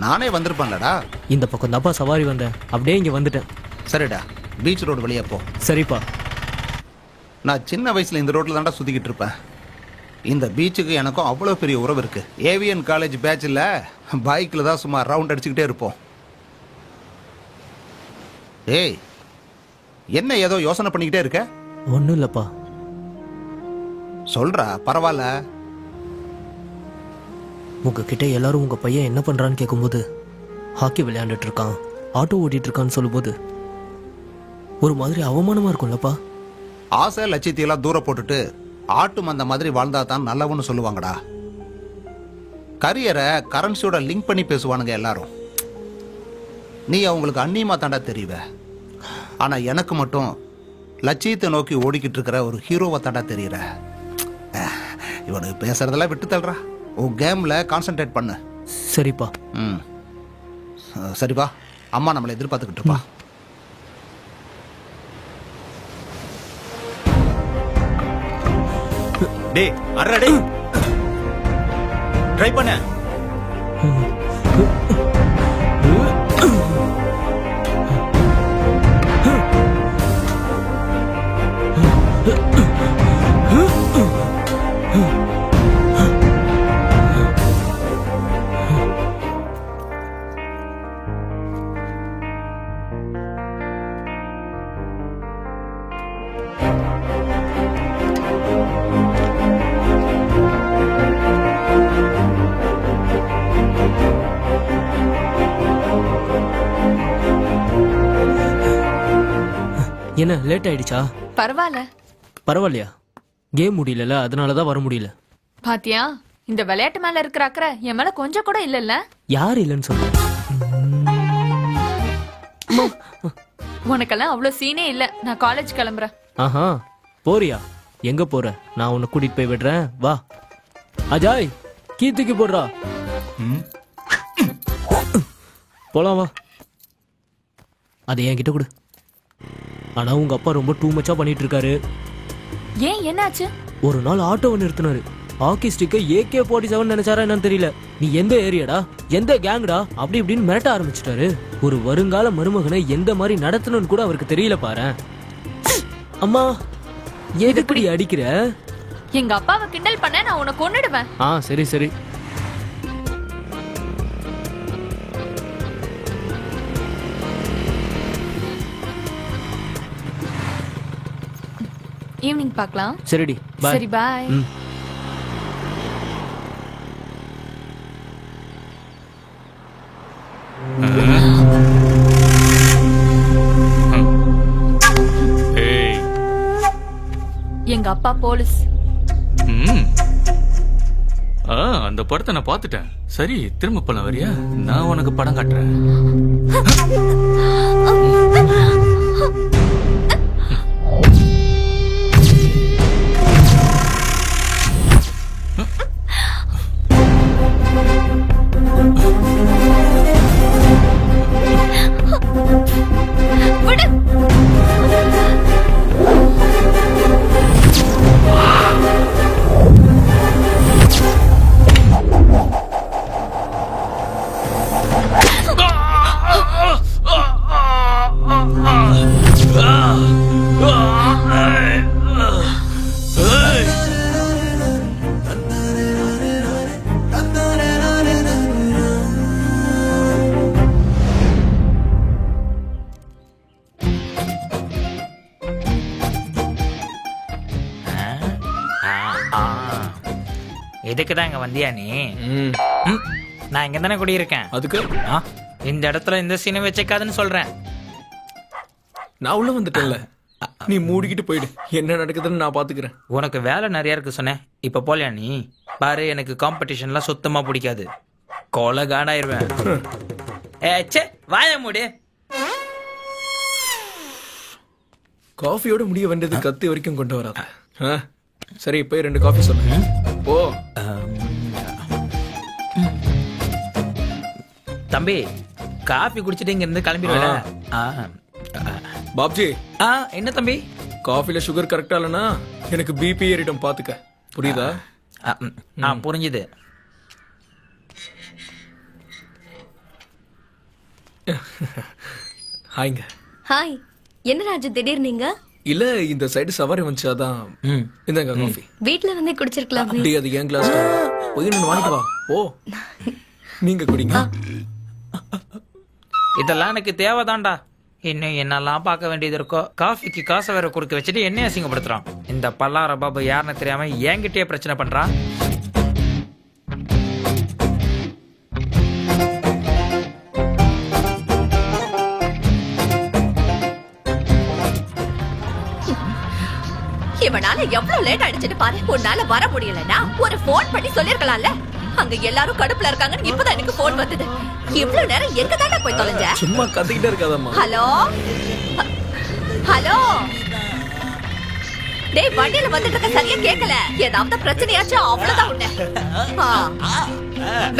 நானே வந்திருப்பேன்லடா. இந்த பக்கம் தப்பா சவாரி வந்தேன், அப்படியே இங்க வந்துட்டேன். சரிடா, பீச் ரோடு வழியா போ. சரிப்பா. நான் சின்ன வயசுல இந்த ரோட்ல தான்டா சுத்திக்கிட்டு இருப்பேன். இந்த பீச்சுக்கு எனக்கும் அவ்வளோ பெரிய உறவு இருக்கு. ஏவிஎன் காலேஜ் பேட்சில் பைக்கில் தான் சும்மா ரவுண்ட் அடிச்சுக்கிட்டே இருப்போம். ஏய், என்ன ஏதோ யோசனை பண்ணிக்கிட்டே இருக்க? ஒன்றும் இல்லைப்பா. சொல்றா, பரவாயில்ல. உங்ககிட்ட எல்லாரும் உங்க பையன் என்ன பண்றான்னு கேட்கும்போது ஹாக்கி விளையாண்டுட்டு இருக்கான், ஆட்டோ ஓட்டிட்டு இருக்கான்னு சொல்லும்போது ஒரு மாதிரி அவமானமா இருக்கும்லப்பா. ஆசை லட்சியத்தையெல்லாம் தூர போட்டுட்டு ஆட்டு மந்த மாதிரி வாழ்ந்தா தான் நல்லவன்னு சொல்லுவாங்கடா. கரியரை கரன்சியோட லிங்க் பண்ணி பேசுவானுங்க எல்லாரும். நீ அவங்களுக்கு அந்நியமா தாண்டா தெரியுவ. ஆனா எனக்கு மட்டும் லட்சியத்தை நோக்கி ஓடிக்கிட்டு இருக்கிற ஒரு ஹீரோவை தாண்டா தெரியுற. இவனுக்கு பேசுறதெல்லாம் விட்டு தள்ளுறா. உன் கேம்ல கான்சென்ட்ரேட் பண்ணு. சரிப்பா. சரிப்பா, அம்மா நம்மளை எதிர்பார்த்துக்கிட்டு இருப்பா. டேய் அறடா டேய், ட்ரை பண்ண. என்ன லேட் ஆயிடுச்சா? பரவாயில்ல. பரவாயில்லையா? கேம் முடியல, அதனாலதான் வர முடியல. பாத்தியா, இந்த விளையாட்டு மேல இருக்கிற அக்கறை என் மேல கொஞ்சம் கூட இல்லல்ல. யார் இல்லன்னு சொல்ற? உனக்கெல்லாம் அவ்வளவு சீனே இல்ல. நான் காலேஜ் கிளம்புறேன். ஆஹா, போறியா? எங்க போற? நான் உன்னை கூட்டிட்டு போய் விடுறேன், வா. அஜாய், கீர்த்திக்கு போடுறா. போலாம், வா. அதை என்கிட்ட கொடு. ஆனா உங்க அப்பா ரொம்ப டூ மச்சா பண்ணிட்டு இருக்காரு. ஏன், என்னாச்சு? ஒரு நாள் ஆட்டோவை நிறுத்தினாரு. ஹாக்கி ஸ்டிக்க AK-47 நினைச்சாரா என்னன்னு தெரியல. நீ எந்த ஏரியாடா, எந்த கேங்டா, அப்படி இப்படின்னு மிரட்ட ஆரம்பிச்சிட்டாரு. ஒரு வருங்கால மருமகனை எந்த மாதிரி நடத்தணும்னு கூட அவருக்கு தெரியல பாரு. அம்மா, எதுக்குடி அடிக்கிற? எங்க அப்பாவை கிண்டல் பண்ண நான் உன்னை கொன்னுடுவேன். சரி சரி. ஈவினிங் பார்க்கலாம். சரிடி, பை. சரி, பாய். எங்க அப்பா போலீஸ். அந்த படத்தை நான் பார்த்துட்டேன். சரி, திரும்ப போலாம் வரியா? நான் உனக்கு படம் காட்டுறேன். இதுக்குதான் இங்க வந்தியா நீ? நான் இங்க தானே குடியிருக்கேன். அதுக்கு இந்த இடத்துல இந்த சீனை வச்சுக்காதுன்னு சொல்றேன். நான் உள்ள வந்துட்டேன்ல, நீ மூடிக்கிட்டு போயிடு. என்ன நடக்குதுன்னு நான் பாத்துக்கிறேன். உனக்கு வேலை நிறைய இருக்கு சொன்னேன். இப்ப போலியா நீ? பாரு, எனக்கு காம்படிஷன்லாம் சுத்தமா பிடிக்காது. கொலை காடாயிருவேன். வாய மூடு. காஃபியோட முடிய வேண்டியது கத்தி வரைக்கும் கொண்டு வராத. சரி, போய் 2 காஃபி சொல்லு. போ. தம்பி, காஃபி குடிச்சிட்டு இங்க இருந்து கிளம்பிடுவேல. பாப்ஜி. என்ன தம்பி? காஃபில சுகர் கரெக்டா இல்லனா எனக்கு பிபி ஏறிடும், பாத்துக்க. புரியுதா? புரிஞ்சுது. ஹாய்ங்க. ஹாய். என்ன ராஜு திடீர் நீங்க? இல்ல, இந்த சைடு சவாரி வந்துச்சு, அதான். இந்தாங்க காஃபி. வீட்ல வந்து குடிச்சிருக்கலாம். அப்படி அது ஏன் கிளாஸ் போய் நான் வாங்கிட்டு வா. ஓ, நீங்க குடிங்க. இதெல்லாம் எனக்கு தேவைதான்டா. இன்னும் என்னெல்லாம் பார்க்க வேண்டியது இருக்கோ. காஃபிக்கு காசை வேற கொடுக்க வச்சுட்டு என்னைய அசிங்கப்படுத்துறான். இந்த பல்லார பாபு யாருன்னு தெரியாம என்கிட்டயே பிரச்சனை பண்றான். இவனால எவ்வளவு லேட் ஆயிடுச்சுன்னு பாரு. உன்னால வர முடியலன்னா ஒரு போன் பண்ணி சொல்லிருக்கலாம்ல. அங்க எல்லாரும் கடுப்புல இருக்காங்கன்னு இப்பதான் எனக்கு போன் வந்தது. இவ்வளவு நேரம் எங்க தானே போய் தொலைஞ்ச? சும்மா கத்திக்கிட்டே இருக்காதம்மா. ஹலோ ஹலோ, டேய் வண்டியில வந்துட்டு இருக்க சரியா கேட்கல. ஏதாவது பிரச்சனையாச்சும் அவ்வளவுதான் உன்ன.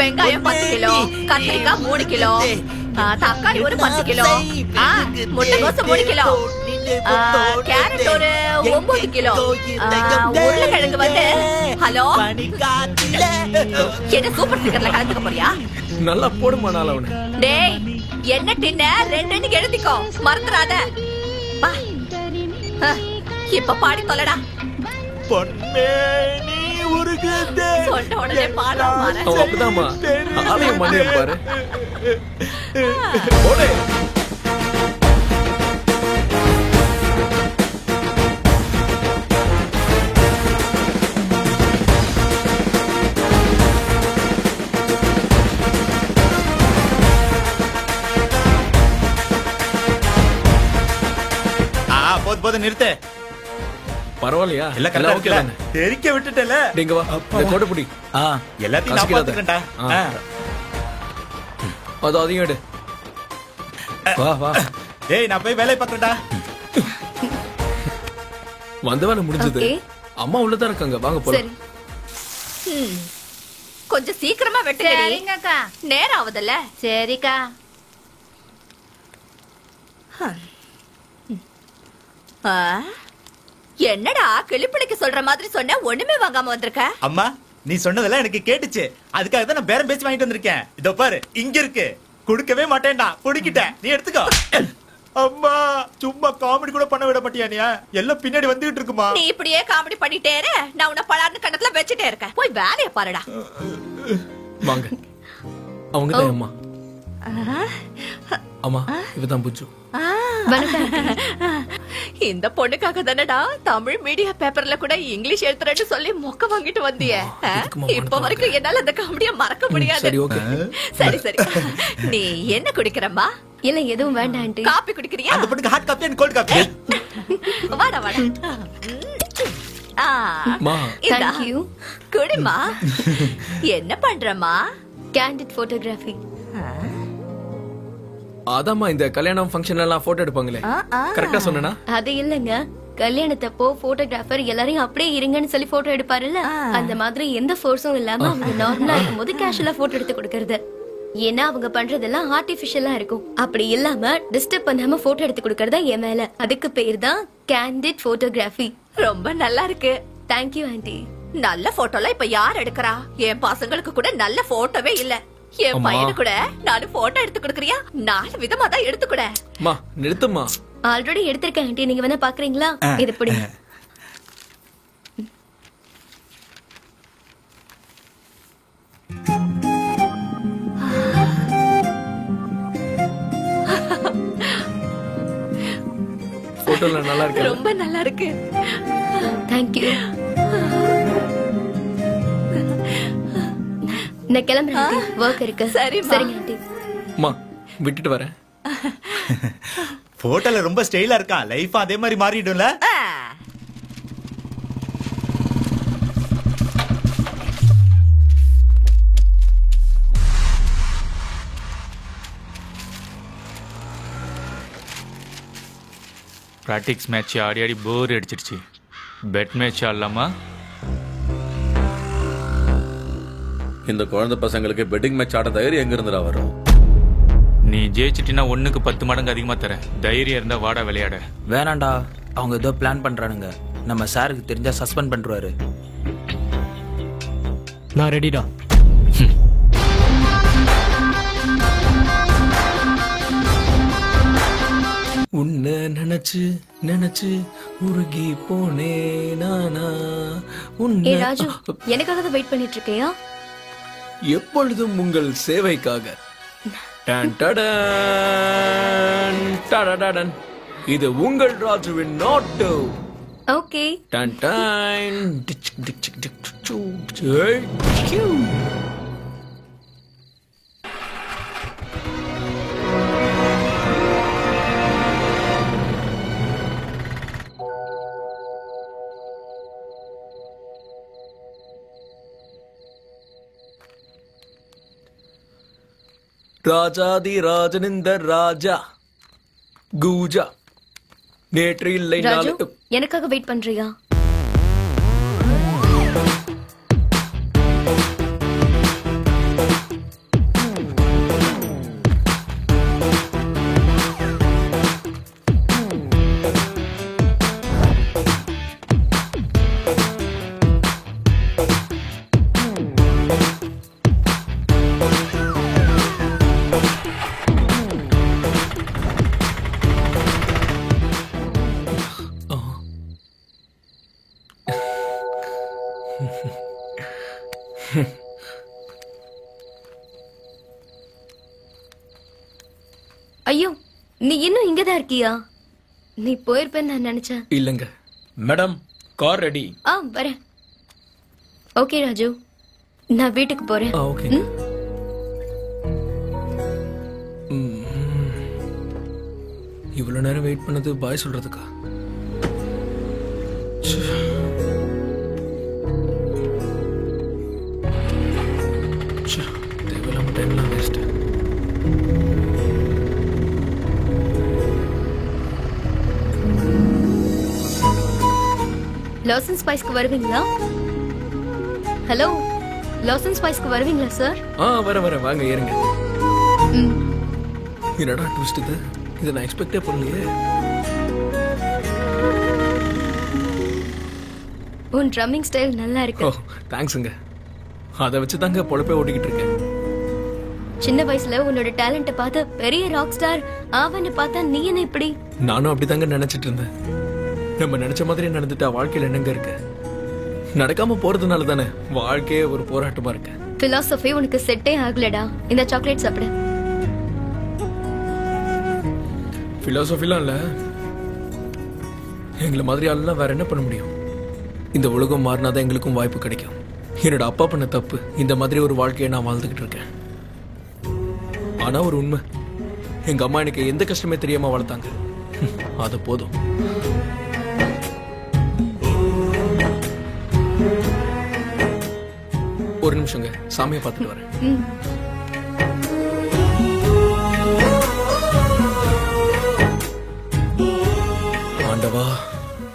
வெங்காயம் 10 கிலோ, கத்திரிக்காய் 3 கிலோ, தக்காளி ஒரு 10 கிலோ, முட்டைகோசு 3 கிலோ, கேரட் ஒரு 9 கிலோ, உருளைக்கிழங்கு வந்து. ஹலோ, என்ன சூப்பர் சிங்கர்ல கலந்துக்க போறியா? நல்லா போடுமா நாள அவனு. டேய் என்ன டின்ன 2 எழுதிக்கோ, மறந்துடாத. இப்ப பாடி தொலைடா. பொன்னே நீ உருகுதே. சொன்ன உடனே பாடம் மாற. அவன் அப்படிதாம்மா. ஆலயம் மணியை பாரு. போடு. போது நிறுத்து. பரவாயில்லையா? எல்லாம் ஓகே தானே? தெரிக்க விட்டுட்டல. நீங்க வா. இந்த கோட புடி. எல்லாத்தையும் நான் பாத்துக்கறேன்டா. அதையும் எடு. வா வா. ஏய் நான் போய் வேலைய பார்க்கறேன்டா. வந்த வேலை முடிஞ்சது. அம்மா உள்ளதான் இருக்காங்க. வாங்க போலாம். கொஞ்சம் சீக்கிரமா வெட்டுங்க. சரிங்கக்கா. நேரம் ஆகுதுல்ல. சரிக்கா. என்னடா கிளிப்பிளிக்கு சொல்ற மாதிரி சொன்ன, ஒண்ணுமே வாங்காம வந்திருக்க? அம்மா நீ சொன்னதெல்லாம் எனக்கு கேட்டுச்சு. அதுக்காக தான் நான் பேரம் பேசி வாங்கிட்டு வந்திருக்கேன். இதோ பாரு இங்க இருக்கு. குடுக்கவே மாட்டேன்டா. குடிக்கிட்டேன். நீ எடுத்துக்கோ. அம்மா சும்மா காமெடி கூட பண்ண விட மாட்டியா? நீ எல்லாம் பின்னாடி வந்துட்டு இருக்குமா? நீ இப்படியே காமெடி பண்ணிட்டே இரு. நான் உன்னை பலார்னு கண்ணத்துல வச்சுட்டே இருக்கேன். போய் வேலைய பாருடா. வாங்க. அவங்க தான் அம்மா. அம்மா இவதான் புஜ்ஜு. இந்த பொண்ணுக்காக தானடா தமிழ் மீடியா பேப்பர்ல கூட இங்கிலீஷ் எழுத்துறேன்னு சொல்லி மொக்க வாங்கிட்டு வந்தியே. இப்ப வரைக்கும் என்னால அந்த காமெடியை மறக்க முடியாது. சரி சரி. நீ என்ன குடிக்கிறம்மா? இல்ல எதுவும் வேண்டாம் ஆண்டி. காபி குடிக்கிறியா? அந்த பொண்ணுக்கு hot coffee and cold coffee. வாடா வாடா. Thank you. குடிமா. என்ன பண்றமா? Candid photography. அதாம்மா இந்த கல்யாணம் ஃபங்க்ஷன் எல்லாம் போட்டோ எடுப்பாங்களே. கரெக்டா சொன்னேனா? அது இல்லங்க. கல்யாணத்தப்போ போட்டோகிராஃபர் எல்லாரையும் அப்படியே இருங்கன்னு சொல்லி போட்டோ எடுப்பாருல்ல, அந்த மாதிரி எந்த ஃபோர்ஸும் இல்லாம அவங்க நார்மலா இருக்கும்போது கேஷுவலா போட்டோ எடுத்து கொடுக்கறது. ஏன்னா அவங்க பண்றதெல்லாம் ஆர்டிபிஷியலா இருக்கும். அப்படி இல்லாம டிஸ்டர்ப் பண்ணாம போட்டோ எடுத்து கொடுக்கறதா என் மேல. அதுக்கு பேர் தான் கேண்டிட் போட்டோகிராஃபி. ரொம்ப நல்லா இருக்கு. Thank you aunty. நல்ல போட்டோலாம் இப்ப யார் எடுக்கறா? என் பசங்களுக்கு கூட நல்ல போட்டோவே இல்ல. என் பையனு கூட நாலு போட்டோ எடுத்து கொடுக்கறியா? 4 விதமா தான் எடுத்து கூட. மா நிறுத்துமா. ஆல்ரெடி எடுத்திருக்கேன் ஆண்டி. நீங்க வேணா பாக்குறீங்களா? இது பிடிங்க. போட்டோல நல்லா இருக்கு. ரொம்ப நல்லா இருக்கு. தேங்க்யூ. நான் கிளம்புறேன். வர்க் இருக்கு. சரிங்க ஆண்டி. அம்மா விட்டுட்டு வரேன். போட்டோல ரொம்ப ஸ்டைலா இருக்கா. லைஃப் அதே மாதிரி மாறிடும்ல. ப்ராக்டிக்ஸ் மேட்ச் ஆடி ஆடி போர் அடிச்சிடுச்சு. Bet match ஆடலாமா? இந்த குழந்தை பசங்களுக்கு பெட்டிங் மேட்ச் ஆட தைரியம் எங்க இருந்துடா வரும்? நீ ஜெயிச்சிட்டினா 1க்கு 10 மடங்கு அதிகமா தரேன். தைரியம் இருந்தா வாடா விளையாட. வேணாண்டா, அவங்க ஏதோ பிளான் பண்றானுங்க. நம்ம சாருக்கு தெரிஞ்சா சஸ்பெண்ட் பண்றாரு. நான் ரெடிடா. உன்னை நினைச்சு நினைச்சு உருகி போனே நானா. ஏ ராஜு, எனக்காக தான் வெயிட் பண்ணிட்டு இருக்கியா? எப்பொழுதும் உங்கள் சேவைக்காக. டன் டடன், டடடடன். இது உங்கள் ராஜுவின் நாட்டு. Okay. Done done, ditch ditch ditch சு, ஏய், கியூ. ராஜாதி ராஜனிந்த ராஜா கூஜா நேற்று இல்லை ராஜு நாளை. எனக்காக வெயிட் பண்றியா? ஐயோ, நீ இன்னும் இங்கதான் இருக்கியா? நீ போயிருப்பேன்னு நான் நினைச்சேன். இல்லங்க மேடம், கார் ரெடி. வரேன். ஓகே ராஜு, நான் வீட்டுக்கு போறேன். ஓகே. இவ்வளவு நேரம் வெயிட் பண்ணது பாய் சொல்றதுக்கா? தேவையில்லாம டைம்லாம் வேஸ்ட். லாசன் ஸ்பைஸ்க்கு வருவீங்களா? ஹலோ, லாசன் ஸ்பைஸ்க்கு வருவீங்களா சார்? வரேன் வாங்க ஏறுங்க. என்னடா ட்விஸ்ட் இது? இதை நான் எக்ஸ்பெக்டே பண்ணலையே. உன் ட்ரம்மிங் ஸ்டைல் நல்லா இருக்கு. தேங்க்ஸுங்க. அதை வச்சு தாங்க பொழப்பே ஓட்டிக்கிட்டு இருக்கேன். சின்ன வயசுல உன்னோட டேலண்ட பார்த்து பெரிய ராக் ஸ்டார் ஆவன்னு பார்த்தா நீ என்ன இப்படி? நானும் அப்படிதாங்க நினைச்சிட்டு இருந்தேன். நம்ம நினைச்ச மாதிரி நடந்துட்டா வாழ்க்கையில என்னங்க இருக்கு? நடக்காம போறதுனால தானே வாழ்க்கையே ஒரு போராட்டமா இருக்கு. பிலாசபி உனக்கு செட்டே ஆகலடா. இந்த சாக்லேட் சாப்பிடு. பிலாசபிலாம் இல்ல, எங்களை மாதிரி ஆளுலாம் வேற என்ன பண்ண முடியும்? இந்த உலகம் மாறினாதான் எங்களுக்கும் வாய்ப்பு கிடைக்கும். என்னோட அப்பா பண்ண தப்பு, இந்த மாதிரி ஒரு வாழ்க்கையை நான் வாழ்ந்துகிட்டு இருக்கேன். ஆனா ஒரு உண்மை, எங்க அம்மா எனக்கு எந்த கஷ்டமே தெரியாம வளர்த்தாங்க. அது போதும். ஒரு நிமிஷங்க, சாமியை பார்த்துட்டு வரேன். ஆண்டவா,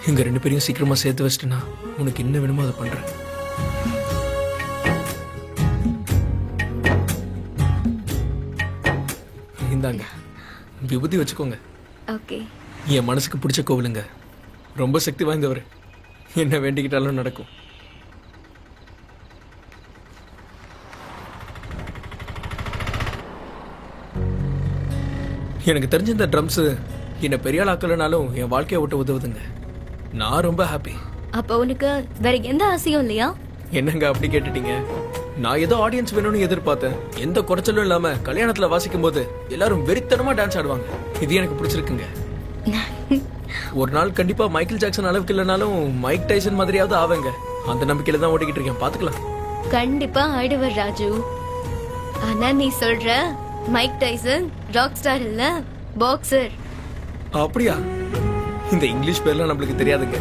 எங்க ரெண்டு பேரையும் சீக்கிரமா சேர்த்து வச்சிட்டேன்னா உனக்கு என்ன வேணுமோ அதை பண்றேன். இந்தாங்க, விபூதி வச்சுக்கோங்க. ஓகே. என் மனசுக்கு பிடிச்ச கோவிலுங்க. ரொம்ப சக்தி வாய்ந்தவர். என்ன வேண்டிக்கிட்டாலும் நடக்கும். எனக்கு தெரிஞ்ச இந்த ட்ரம்ஸ் என்ன பெரிய ஆள் ஆக்கலனாலும் என் வாழ்க்கையை விட்டு உதவுதுங்க. நான் ரொம்ப ஹாப்பி. அப்ப உனக்கு வேற எந்த ஆசையும் இல்லையா? என்னங்க அப்படி கேட்டுட்டீங்க? நான் ஏதோ ஆடியன்ஸ் வேணும்னு எதிர்பார்த்தேன். எந்த குறைச்சலும் இல்லாம கல்யாணத்துல வாசிக்கும் போது எல்லாரும் வெறித்தனமா டான்ஸ் ஆடுவாங்க. இது எனக்கு பிடிச்சிருக்குங்க. ஒரு நாள் கண்டிப்பா மைக்கேல் ஜாக்சன் அளவுக்கு இல்லைனாலும் மைக் டைசன் மாதிரியாவது ஆவேங்க. அந்த நம்பிக்கையில தான் ஓடிக்கிட்டு இருக்கேன். பாத்துக்கலாம். கண்டிப்பா ஆயிடுவர் ராஜு. ஆனா நீ சொல்ற மைக் டைசன் ராக் ஸ்டார் இல்ல, பாக்ஸர். அப்படியா? இந்த இங்கிலீஷ் பேர்லாம் நம்மளுக்கு தெரியாதுங்க.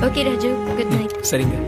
Okay Raju, good night. சரிங்க.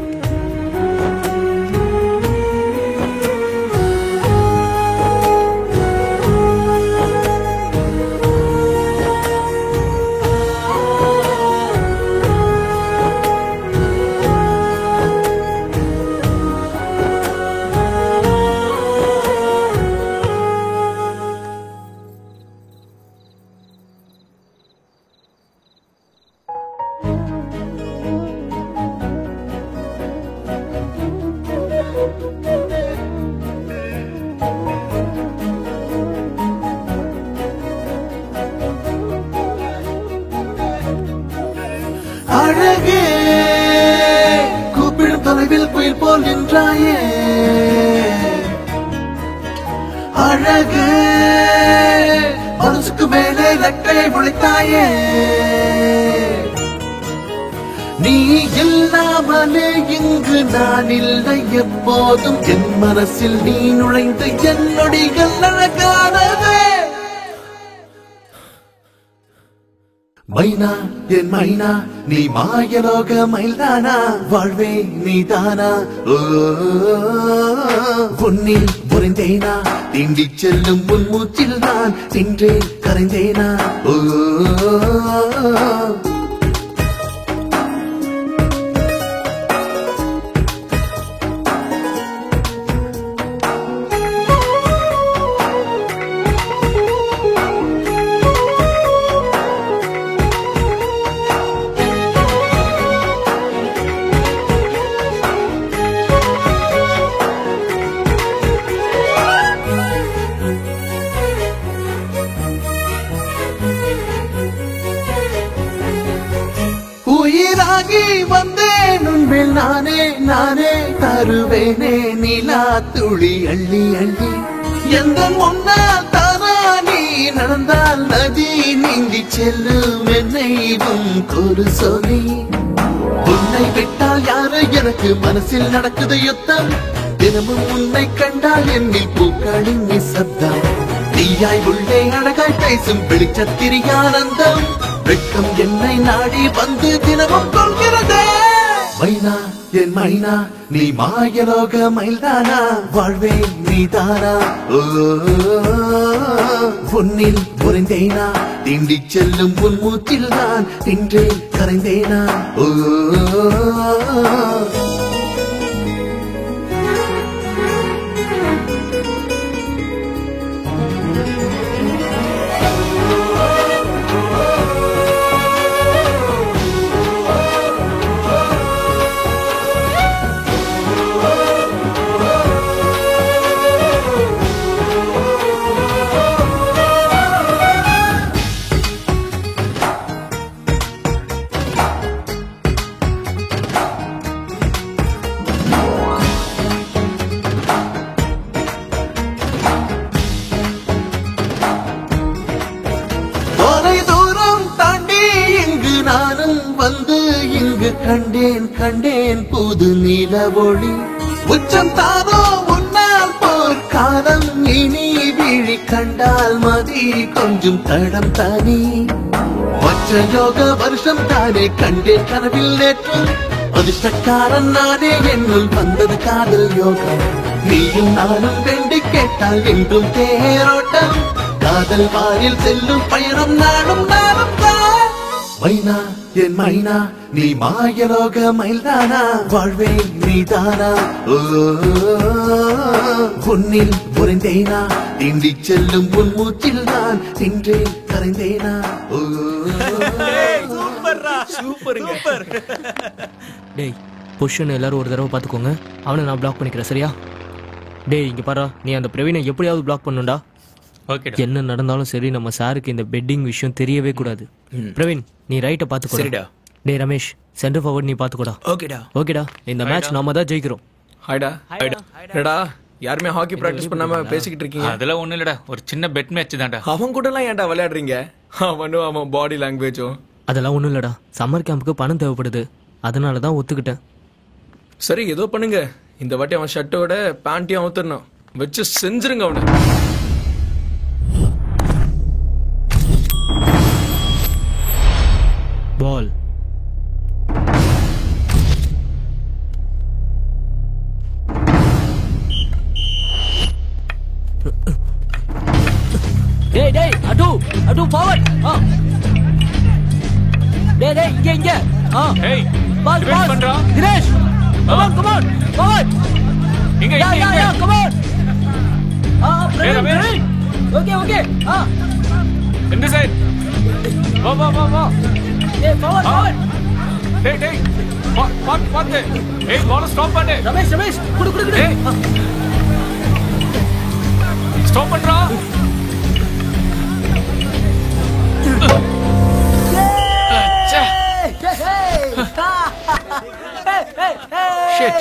குயில் போல் நின்றாயே அழகு மனசுக்கு மேலே ரெக்கை முளைத்தாயே நீ இல்லாமலே இங்கு நான் இல்லை எப்போதும் என் மனசில் நீ நுழைந்து என் நொடிகள் அழகானதே மைனா என் மைனா நீ மாயலோக மயில்தானா வாழ்வே நீதானா பொன்னில் முறைந்தேனா தீண்டி செல்லும் முன் மூச்சில் நான் நின்றே கரைந்தேனா உயிராகி வந்தேன் உன்மேல் நானே நானே தருவேனே நிலா துளி அள்ளி அள்ளி எந்த முன்னால் தானா நீ நடந்தால் நதி நீந்தி செல்லும் என்னைவும் ஒரு சொல்லி உன்னை விட்டால் யாரு எனக்கு மனசில் நடக்குது யுத்தம் தினமும் உன்னை கண்டால் என்னில் பூக்களின் நிசப்தம் நீயாய் உள்ளே அழகாய் பேசும் வெளிச்சத்திரி ஆனந்தம் வெட்கம் என்னை நாடி வந்து தினமும் கொள்கிறதே மைனா என் மைனா நீ மாயலோக மயில்தானா வாழ்வே நீதானா பொன்னில் முறைந்தேனா தீண்டி செல்லும் உன் மூச்சில் நான் இன்றே கரைந்தேனா கண்டேன் கண்டேன் புது நில ஒளி உச்சம் தானோ உன்னால் போர்க்காலம் இனி விழி கண்டால் மதி கொஞ்சம் தடம் தனி வச்ச யோக வருஷம் தானே கண்டேன் கனவில் நேற்று அதிர்ஷ்டக்காரன் நானே என்னுள் வந்தது காதல் யோகம் நீயும் நானும் வேண்டி கேட்டால் என்றும் தேரோட்டம் காதல் வாரில் செல்லும் பயணம் நானும் நானும் தான் மைனா என் மைனா நீ மாயலோக மயில்தானா வாழ்வே நீதானா பொன்னில் முறைந்தேனா தீண்டி செல்லும் உன் மூச்சில் நான் நின்றே கரைந்தேனா சூப்பர் டேய் பொஷன் எல்லாரும் ஒரு தடவை பாத்துக்கோங்க அவனை நான் பிளாக் பண்ணிக்கிறேன் சரியா டேய் இங்க பாரு நீ அந்த பிரவீனை எப்படியாவது பிளாக் பண்ணுடா என்ன நடந்தாலும் சரி நம்ம சாருக்கு இந்த பெட்டிங் விஷயம் தெரியவே கூடாது பிரவீன் நீ ரைட்ட பாத்துக்கோ சரிடா டேய் ரமேஷ் சென்டர் ஃபார்வர்ட் நீ பாத்துக்கோடா ஓகேடா இந்த மேட்ச் நாம தான் ஜெயிக்கிறோம் ஹாய்டா ஹாய்டா யாருமே ஹாக்கி பிராக்டிஸ் பண்ணாம பேசிக்கிட்டு இருக்கீங்க அதெல்லாம் ஒண்ணு இல்லடா ஒரு சின்ன பெட் மேட்ச் தான்டா அவன் கூட எல்லாம் ஏன்டா விளையாடுறீங்க அவன் பாடி லாங்குவேஜும் அதெல்லாம் ஒண்ணும் இல்லடா சம்மர் கேம்புக்கு பணம் தேவைப்படுது அதனால தான் ஒத்துக்கிட்டேன் சரி ஏதோ பண்ணுங்க இந்த வாட்டி அவன் ஷர்ட்டோட பேண்ட்டையும் அவுத்தரணும் வச்சு செஞ்சிருங்க அவனை பால் டேய் அடு ஃபார்வர்ட் டேய் இங்க ஏய் பால் பண்றா தினேஷ் கம் ஆன் ஃபார்வர்ட் இங்க கம் ஆன் பிரவீன் ஓகே இந்த சைடு வா டேய் ஃபார்வர்ட் டேய் பாத்து ஏய் பால் ஸ்டாப் பண்ணு ரமேஷ் குடு டேய் ஸ்டாப் பண்றா Shit.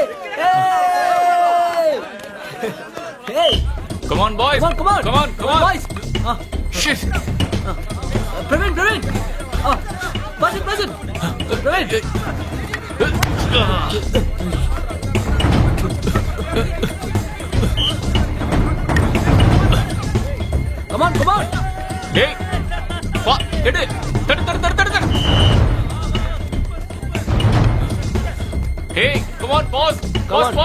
Come on, boys. Come on. Come on, come on. Boys. Shit. Praveen. Pass it. Praveen. Come on. Hey. Get it. Tadu. Hey, come on, pause. Pause.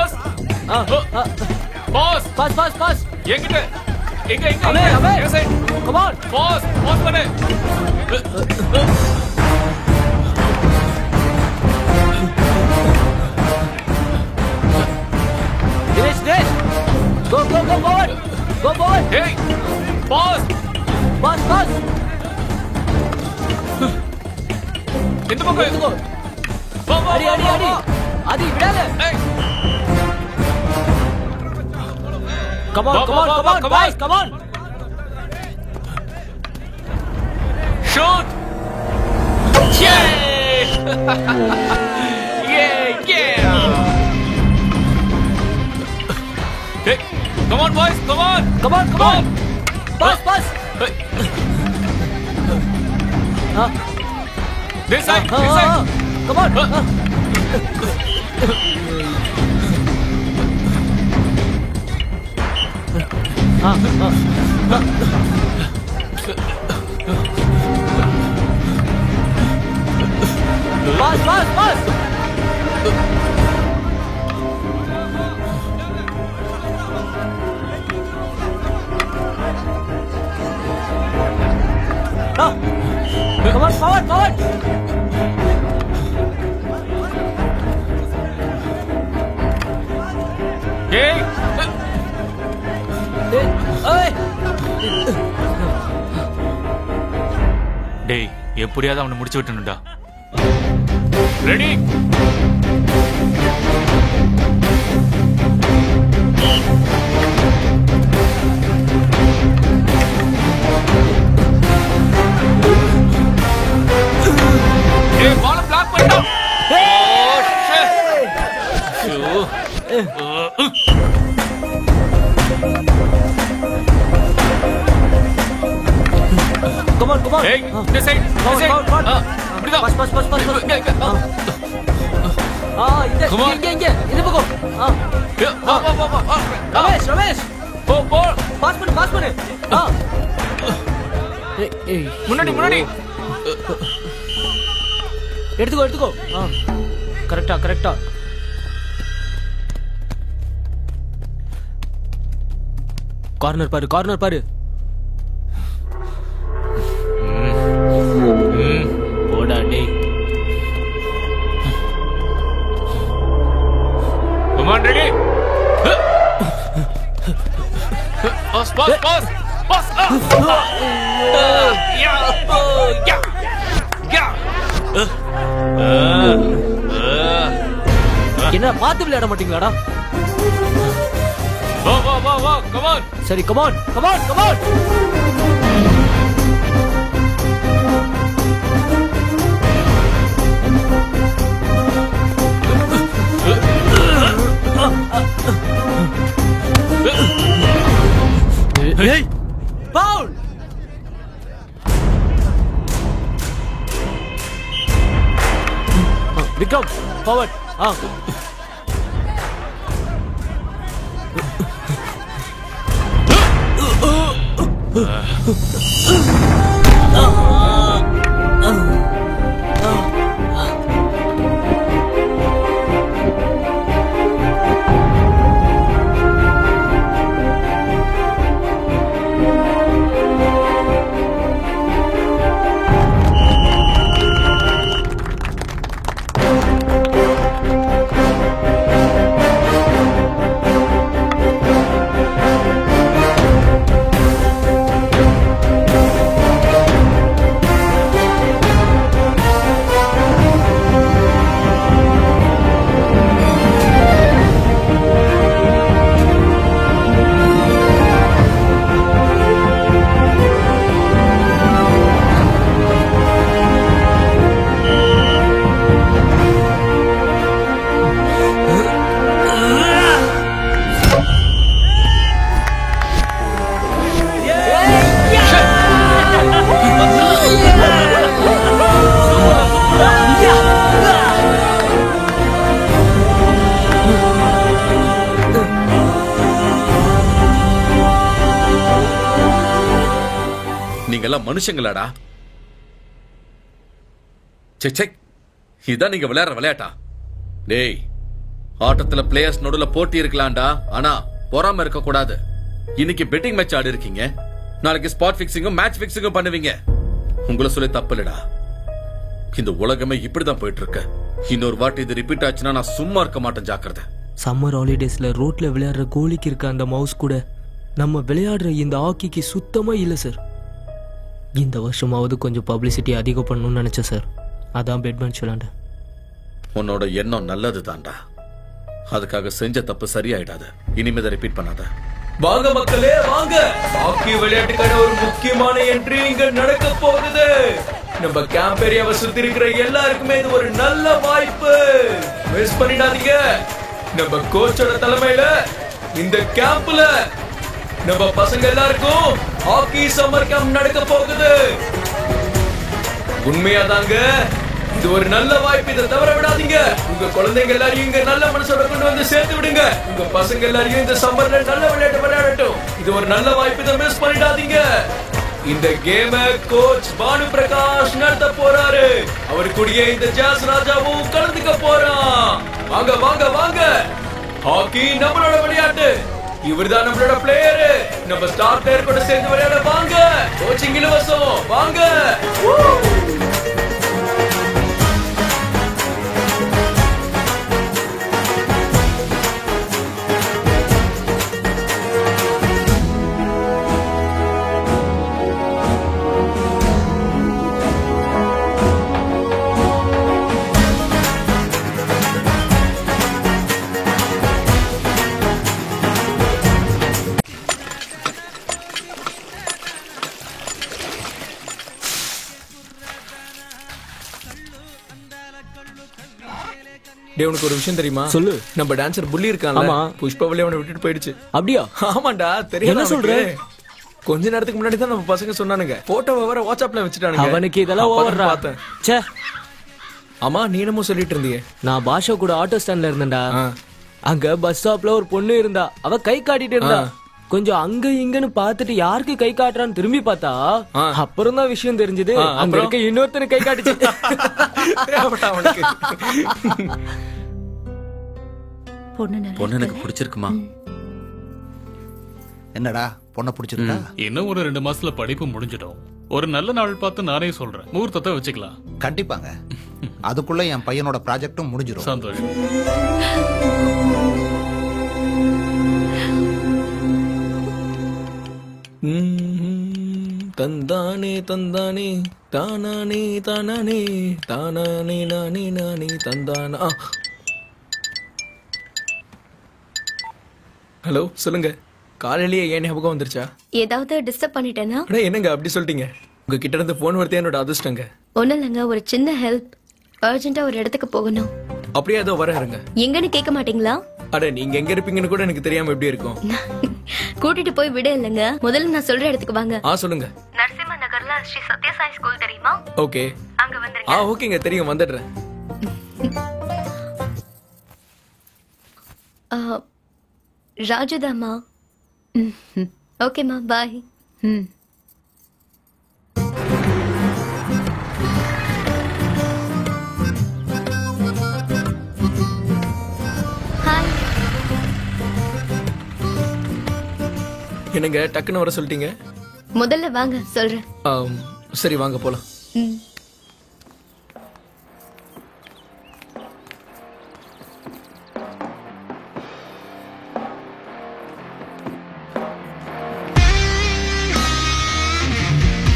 Pause. Pass. எங்க அவே. Come on. Pause பண்ணு. Dinesh. Go forward. Hey, pause. Pass. இந்த பக்கம். அடி. அடி விடாத. Come on, guys, come on. Shoot. Yeah. Yeah. Hey, come on, boys, come on. Pass. This side. Come on. Pass. Come on, forward. Hey. டேய், எப்படியாவது அவனை முடிச்சு விட்டணும்டா. ரெடி? ஏய், பால் பிளாக் பண்ணிட்டா. Oh shit. Come on. Hey, this side. இப்படிதான். Pass. இங்க. Come on. இங்க. இந்த பக்கம். வா. ரமேஷ். போ. பாஸ் பண்ணு. ஏய். முன்னாடி. எடுத்துக்கோ. கரெக்டா. கார்னர் பாரு. போடா டேய். Come on, ready? Pass. என்ன பாத்து விளையாட மாட்டீங்களாடா? வா. Come on. சரி, come on. Hey! Foul! Vikram, forward. மனுஷங்களாடா. சே, இதான் நீங்க விளையாடுற விளையாட்டா? டேய், ஆட்டத்துல பிளேயர்ஸ் நடுவுல போட்டி இருக்கலாம்டா, ஆனா பொறாம இருக்க கூடாது. இன்னைக்கு பெட்டிங் மேட்ச் ஆடி இருக்கீங்க, நாளைக்கு ஸ்பாட் பிக்சிங்கும் மேட்ச் பிக்சிங்கும் பண்ணுவீங்க. உங்களை சொல்லி தப்பு இல்லடா. இந்த உலகமே இப்படிதான் போயிட்டு இருக்கு. இன்னொரு வாட்டி இது ரிப்பீட் ஆச்சுன்னா நான் சும்மா இருக்க மாட்டேன், ஜாக்கிரதை. சம்மர் ஹாலிடேஸ்ல ரோட்ல விளையாடுற கோலிக்கு இருக்க அந்த மவுஸ் கூட நம்ம விளையாடுற இந்த ஹாக்கிக்கு சுத்தமா இல்ல சார். இந்த வருஷமாவது கொஞ்சம் பப்ளிசிட்டி அதிகம் பண்ணணும்னு நினைச்சேன் சார். அதான் பெட் மேட்ச் விளையாண்டேன். உன்னோட எண்ணம் நல்லது தான்டா, அதுக்காக செஞ்ச தப்பு சரியாயிடாது. இனிமே ரிப்பீட் பண்ணாத. வாங்க மக்களே வாங்க, ஹாக்கி விளையாட்டுக்கான ஒரு முக்கியமான என்ட்ரி இங்க நடக்க போகுது. நம்ம கேம்ப் ஏரியாவை சுத்தி இருக்கிற எல்லாருக்குமே இது ஒரு நல்ல வாய்ப்பு, மிஸ் பண்ணிடாதீங்க. நம்ம கோச்சோட தலைமையில இந்த கேம்ப்ல நம்ம பசங்க எல்லாருக்கும் ஹாக்கி சம்மர் கேம்ப் நடக்க போகுது. உண்மையா தாங்க, இது ஒரு நல்ல வாய்ப்பு, இதை தவற விடாதீங்க. உங்க குழந்தைங்க எல்லாரையும் இங்க நல்ல மனசோட கொண்டு வந்து சேர்த்து விடுங்க. உங்க பசங்க எல்லாரையும் இந்த சம்மர்ல நல்ல விளையாட்டு விளையாடட்டும். இது ஒரு நல்ல வாய்ப்பு, இதை மிஸ் பண்ணிடாதீங்க. இந்த கேம கோச் பானு பிரகாஷ் நடத்த போறாரு. அவரு கூடயே இந்த ஜாஸ் ராஜாவும் கலந்துக்க போறான். வாங்க வாங்க வாங்க, ஹாக்கி நம்மளோட விளையாட்டு. இவர்தான் நம்மளோட பிளேயரு. நம்ம ஸ்டார் பிளேயர் கூட சேர்ந்து விளையாட வாங்க. கோச்சிங் இலவசம், வாங்க. உனக்கு ஒரு விஷயம் தெரியுமா? சொல்லு. நம்ம டான்சர் புள்ளி இருக்கான்ல, புஷ்பாவளி அவனை விட்டுட்டு போயிடுச்சு. அப்படியா? ஆமாண்டா. தெரியும். என்ன சொல்ற? கொஞ்ச நேரத்துக்கு முன்னாடி தான் நம்ம பசங்க சொன்னானுங்க. போட்டோவை வர வாட்ஸ்அப்ல வச்சுட்டானுங்க. அவனுக்கு இதெல்லாம் ஓவர்ரா. ச்சே. ஆமா, நீ என்னமோ சொல்லிட்டு இருந்தீங்க. நான் பாஷா கூட ஆட்டோ ஸ்டாண்ட்ல இருந்தேன்டா. அங்க பஸ் ஸ்டாப்ல ஒரு பொண்ணு இருந்தா. அவ கை காட்டிட்டு இருந்தா. கொஞ்சம் அங்க இங்கன்னு பாத்துட்டு யாருக்கு கை காட்டுறான்னு திரும்பி பார்த்தா அப்புறம் தான் விஷயம் தெரிஞ்சது. அங்க இருக்க இன்னொருத்தரு கை காட்டுச்சு. பொண்ணு எனக்கு பிடிச்சிருக்குமா? என்னடா பொண்ணை பிடிச்சிருக்கா? இன்னும் ஒரு 2 மாசத்துல படிப்பு முடிஞ்சிடும். ஒரு நல்ல நாள் பார்த்து நானே சொல்றேன், முகூர்த்தத்தை வச்சுக்கலாம். கண்டிப்பாங்க. அதுக்குள்ள என் பையனோட ப்ராஜெக்டும் முடிஞ்சிடும். சந்தோஷம். தந்தானே தந்தானே தானானே தானானே தானானே நானே நானே தந்தானா. ஹலோ, சொல்லுங்க. காலையிலேயே ஏன் ஞாபகம் வந்துருச்சா? ஏதாவது டிஸ்டர்ப் பண்ணிட்டேனா? என்னங்க அப்படி சொல்லிட்டீங்க? உங்க கிட்ட இருந்து போன் வரதே என்னோட அதிர்ஷ்டங்க. ஒண்ணும் இல்லைங்க, ஒரு சின்ன ஹெல்ப். அர்ஜென்ட்டா ஒரு இடத்துக்கு போகணும். அப்படியே ஏதோ வரேங்க. எங்கன்னு கேட்க மாட்டீங்களா? அட, நீங்க எங்க இருப்பீங்கன்னு கூட எனக்கு தெரியாம எப்படி இருக்கும்? கூட்டிட்டு போய் விட இல்லைங்க, முதல்ல நான் சொல்ற இடத்துக்கு வாங்க. சொல்லுங்க. நரசிம்ம நகர்ல ஸ்ரீ சத்யசாய் ஸ்கூல் தெரியுமா? ஓகே. அங்க வந்துருங்க. ஓகேங்க, தெரியும், வந்துடுறேன். ராஜுதாமா. ஓகேமா, பாய். என்னங்க டக்குன்னு வர சொல்லிட்டீங்க? முதல்ல வாங்க சொல்றேன். சரி, வாங்க போலாம்.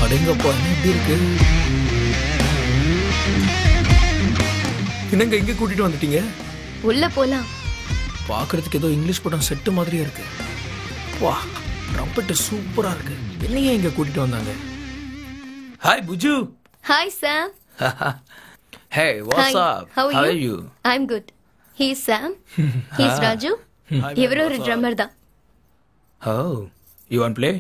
அடேங்கப்பா, எப்படி இருக்கு? என்னங்க இங்க கூட்டிட்டு வந்துட்டீங்க? உள்ள போலாம். பாக்குறதுக்கு ஏதோ இங்கிலீஷ் படம் செட்டு மாதிரியே இருக்கு. வா, ட்ரம்பெட் சூப்பரா இருக்கு. என்னையே இங்க கூட்டிட்டு வந்தாங்க? Hi Puju. Hi Sam. Hey, what's up? How are you? I'm good. He's Sam. He's Raju. இவரு ஒரு ட்ரம்மர் தான். Oh, you want play?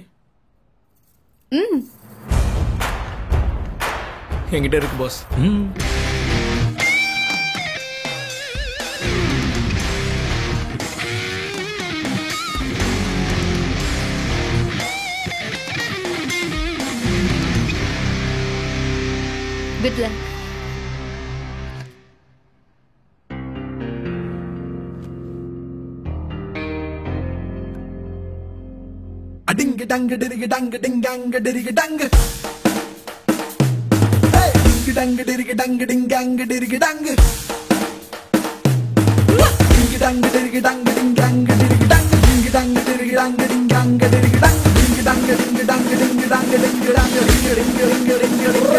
என்கிட்ட இருக்கு பாஸ். Good luck. அடிங்க டங்க டிரிக டங்க டிங்காங்க டிரிக டங்க டிங்க டங்க டிரிக டங்க டிங்காங்க டிரிக டங்க டிங்க டங்க டிரிக டங்க டிங்காங்க டிரிக டங்க டிங்க டங்க டிரிக டங்க டிங்காங்க டிரிக டங்க டிங்க டங்க டிங்க டங்க டிங்க டங்க டிங்க டங்க டிங்க டிங்க டிங்க டிங்க டிங்க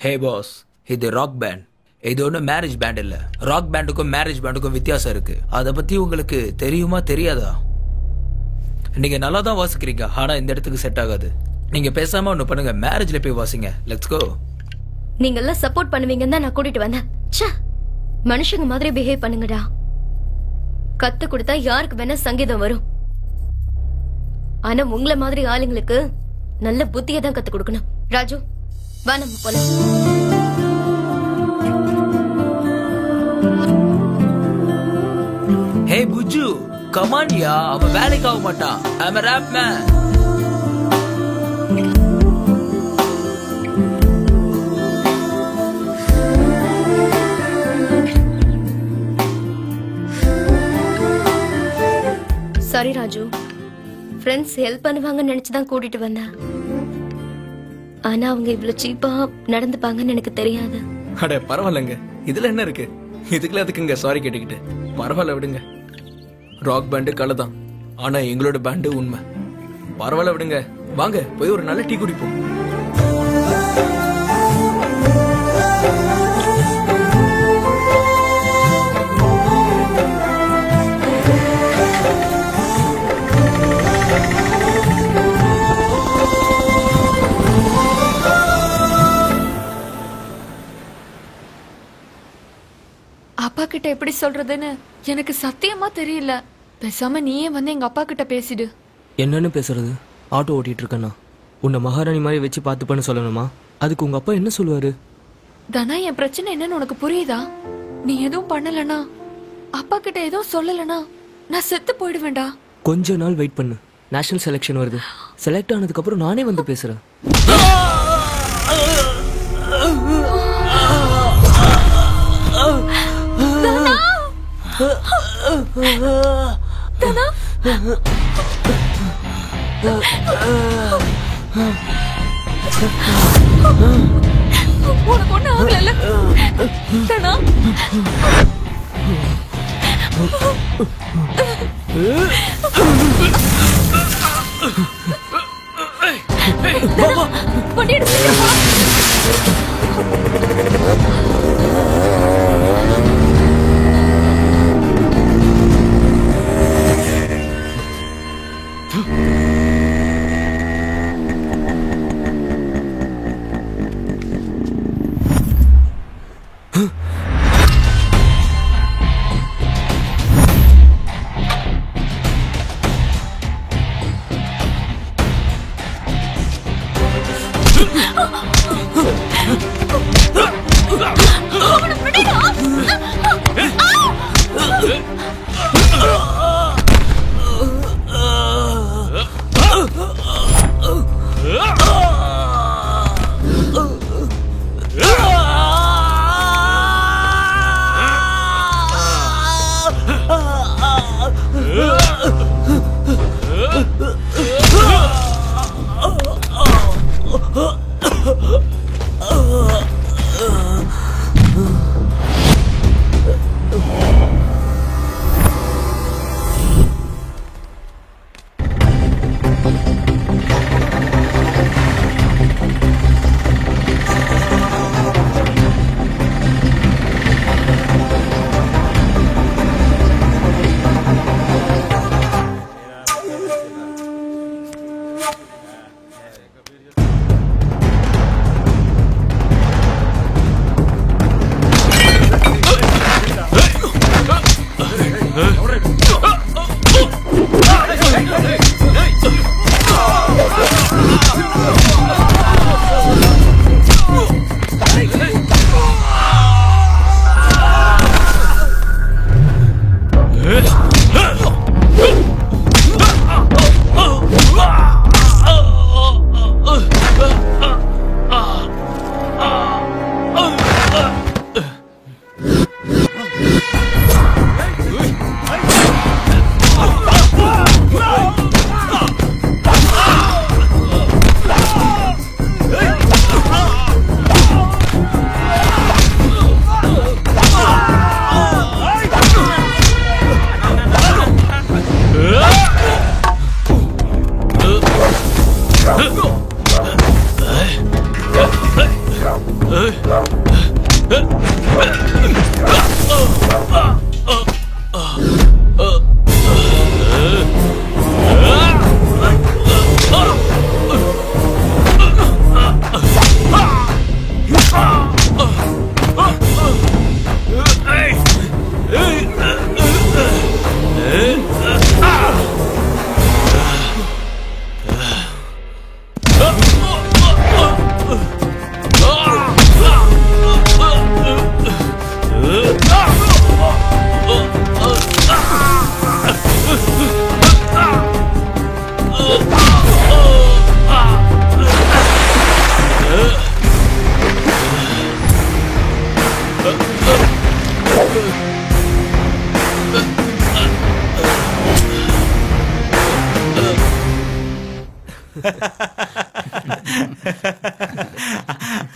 ஹே பாஸ், இது ராக் பேண்ட். இது ஒன்றும் மேரேஜ் பேண்ட் இல்ல. ராக் பேண்டுக்கும் மேரேஜ் பேண்டுக்கும் வித்தியாசம் இருக்கு. அதை பத்தி உங்களுக்கு தெரியுமா தெரியாதா? நீங்க நல்லா தான் வாசிக்கிறீங்க, ஆனா இந்த இடத்துக்கு செட் ஆகாது. நீங்க பேசாம ஒண்ணு பண்ணுங்க, மேரேஜ்ல போய் வாசிங்க. Let's go. நீங்க எல்லாம் சப்போர்ட் பண்ணுவீங்கன்னு தான் நான் கூட்டிட்டு வந்தேன். ச்சே, மனுஷங்க மாதிரி பிஹேவ் பண்ணுங்கடா. கத்து கொடுத்தா யாருக்கு வேணா சங்கீதம் வரும். ஆனா உங்கள மாதிரி ஆளுங்களுக்கு நல்ல புத்தியை தான் கத்து கொடுக்கணும். ராஜு, வா நம்ம போலாம். ஹே புஜு, கமான் யா, அவன் வேலைக்கு ஆக மாட்டான். ஐ அம் a rap man. Sorry Raju, friends help பண்ணுவாங்கன்னு நினைச்சுதான் கூட்டிட்டு வந்தேன். ஆனா அவங்க இவ்வளவு சீப்பா நடந்துப்பாங்கன்னு எனக்கு தெரியாது. அட பரவாயில்லங்க, இதுல என்ன இருக்கு? இதுக்குள்ள அதுக்குங்க சாரி கேட்டுக்கிட்டு. பரவாயில்ல விடுங்க. ராக் பேண்டு கலதான், ஆனா எங்களோட பேண்டு உண்மை. பரவாயில்ல விடுங்க, வாங்க போய் ஒரு நல்ல டீ குடிப்போம். அப்பா கிட்ட எப்படி சொல்றதுன்னு எனக்கு சத்தியமா தெரியல. பேசாம நீயே வந்து எங்க அப்பா கிட்ட பேசிடு. என்னன்னு பேசுறது? ஆட்டோ ஓட்டிட்டு இருக்கேன்னா உன்னை மகாராணி மாதிரி வச்சு பார்த்துப்பேன்னு சொல்லணுமா? அதுக்கு உங்க அப்பா என்ன சொல்லுவாரு? தனா, என் பிரச்சனை என்னன்னு உனக்கு புரியுதா? நீ எதுவும் பண்ணலனா, அப்பா கிட்ட எதுவும் சொல்லலனா நான் செத்து போயிடுவேன்டா. கொஞ்ச நாள் வெயிட் பண்ணு, நேஷனல் செலக்ஷன் வருது. செலக்ட் ஆனதுக்கு அப்புறம் நானே வந்து பேசுறேன். உனக்கு ஒண்ணு ஆகல தனா? வண்டி எடுத்து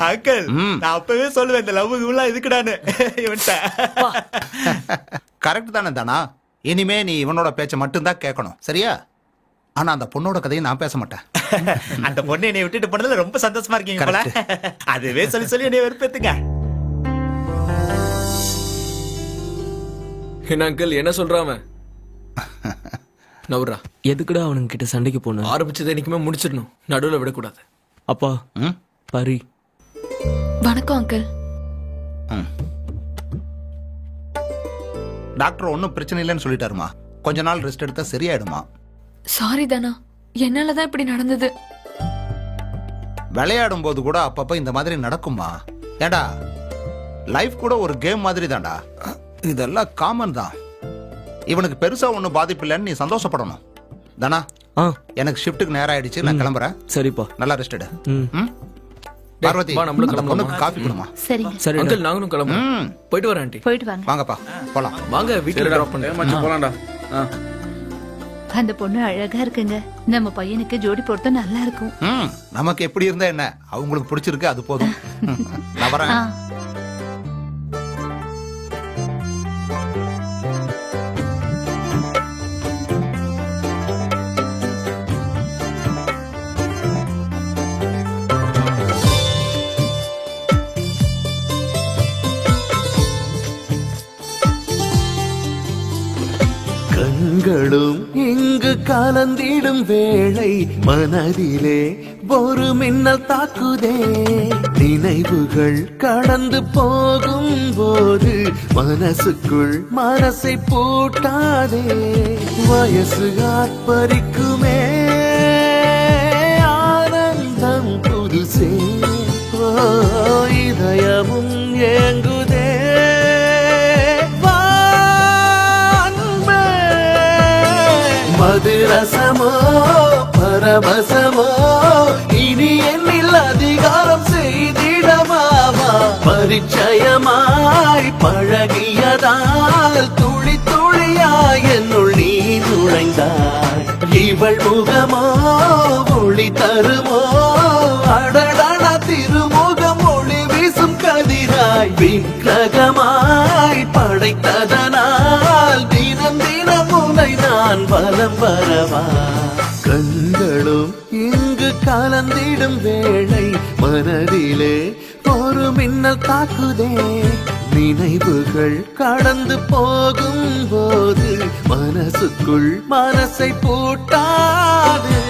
அங்கிள் நான் அப்பவே சொல்லுவேன் இந்த லவ் இவெல்லாம் இதுக்குடான்னு கரெக்ட் தானே தானா? இனிமே நீ இவனோட பேச்ச மட்டும்தான் கேட்கணும், சரியா? ஆனா அந்த பொண்ணோட கதையை நான் பேச மாட்டேன். அந்த பொண்ணு என்னை விட்டுட்டு போனதுல ரொம்ப சந்தோஷமா இருக்கீங்க போல. அதுவே சொல்லி சொல்லி என்னை வெறுப்பேத்துங்க. என்ன அங்கிள் என்ன சொல்றான்? நவுரா எதுக்குடா அவனுங்க கிட்ட சண்டைக்கு போன? ஆரம்பிச்சதை என்னைக்குமே முடிச்சிடணும், நடுவுல விடக்கூடாது. அப்பா பரி. வணக்கம் அங்கிள். டாக்டர் ஒன்னும் பிரச்சனை இல்லைன்னு சொல்லிட்டாருமா. கொஞ்ச நாள் ரெஸ்ட் எடுத்தா சரியாயிடுமா. சாரி தானா, என்னாலதான் இப்படி நடந்தது. விளையாடும் போது கூட அப்பப்ப இந்த மாதிரி நடக்குமா? ஏண்டா லைஃப் கூட ஒரு கேம் மாதிரி தான்டா. இதெல்லாம் காமன் தான். இவனுக்கு பெருசா ஒன்னும் பாதிப்பு இல்லைன்னு நீ சந்தோஷப்படணும் தானா. எனக்கு ஷிஃப்ட்டுக்கு நேரம் ஆயிடுச்சு, நான் கிளம்புறேன். சரிப்பா, நல்லா ரெஸ்ட் எடு. பார்வதி, பொண்ணுக்கு காஃபி கொடுமா. சரிங்க. சரி அங்கிள் நாங்களும் கிளம்புறோம். போயிட்டு வரேன் ஆண்டி. போயிட்டு வாங்க. வாங்கப்பா போலாம். வாங்க வீட்டுல டிராப் பண்ணி போலாம்டா. அந்த பொண்ணு அழகா இருக்குங்க. நம்ம பையனுக்கு ஜோடி பொறுத்த நல்லா இருக்கும். நமக்கு எப்படி இருந்தா என்ன, அவங்களுக்கு பிடிச்சிருக்கு அது போதும். நான் வரேன். கண்களும் இங்கு கலந்திடும் வேளை மனதிலே ஒரு மின்னல் தாக்குதே. நினைவுகள் கடந்து போகும் போது மனசுக்குள் மனசை பூட்டாதே. வயசு ஆர்ப்பரிக்குமே ஆனந்தம் புதுசே. இதயமும் ஏங்குதே. மதுரசமோ பரவசமோ இனி என்னில் அதிகாரம் செய்திடமாமா. பரிச்சயமாய் பழகியதால் துளி துளியாய் என்னுள் நீ நுழைந்தாய். இவள் முகமோ ஒளி தருமோ அடடா திரு விக்கிரகமாய் படைத்ததனால் தினம் தினம் உன்னை நான் வலம் வரவா? கண்களும் இங்கு கலந்திடும் வேளை மனதிலே ஒரு மின்னல் தாக்குதே. நினைவுகள் கடந்து போகும் போது மனசுக்குள் மனசை பூட்டாதே.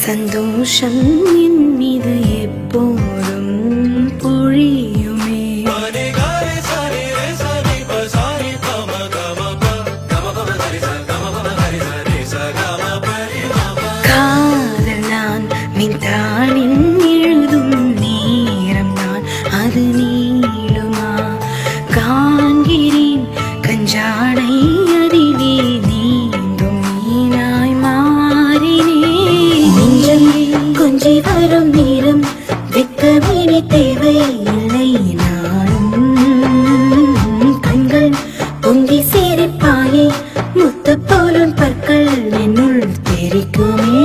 சந்தோஷம் என் மீது எப்போதும் பொழியுமே. காதல் நான் மின்தாளின் எழுதும் நேரம் நான் அது நீளுமா? காண்கிறேன் கஞ்சாடை அதிலே நீந்தும் மீனாய் மாறினேன். கொஞ்சி வரும் நேரம் வெக்கமேனே தேவையில்லை. நானும் கண்கள் பொங்கி சிரிப்பாயே முத்த போலும் பற்கள் என்னுள் தெரிக்குமே.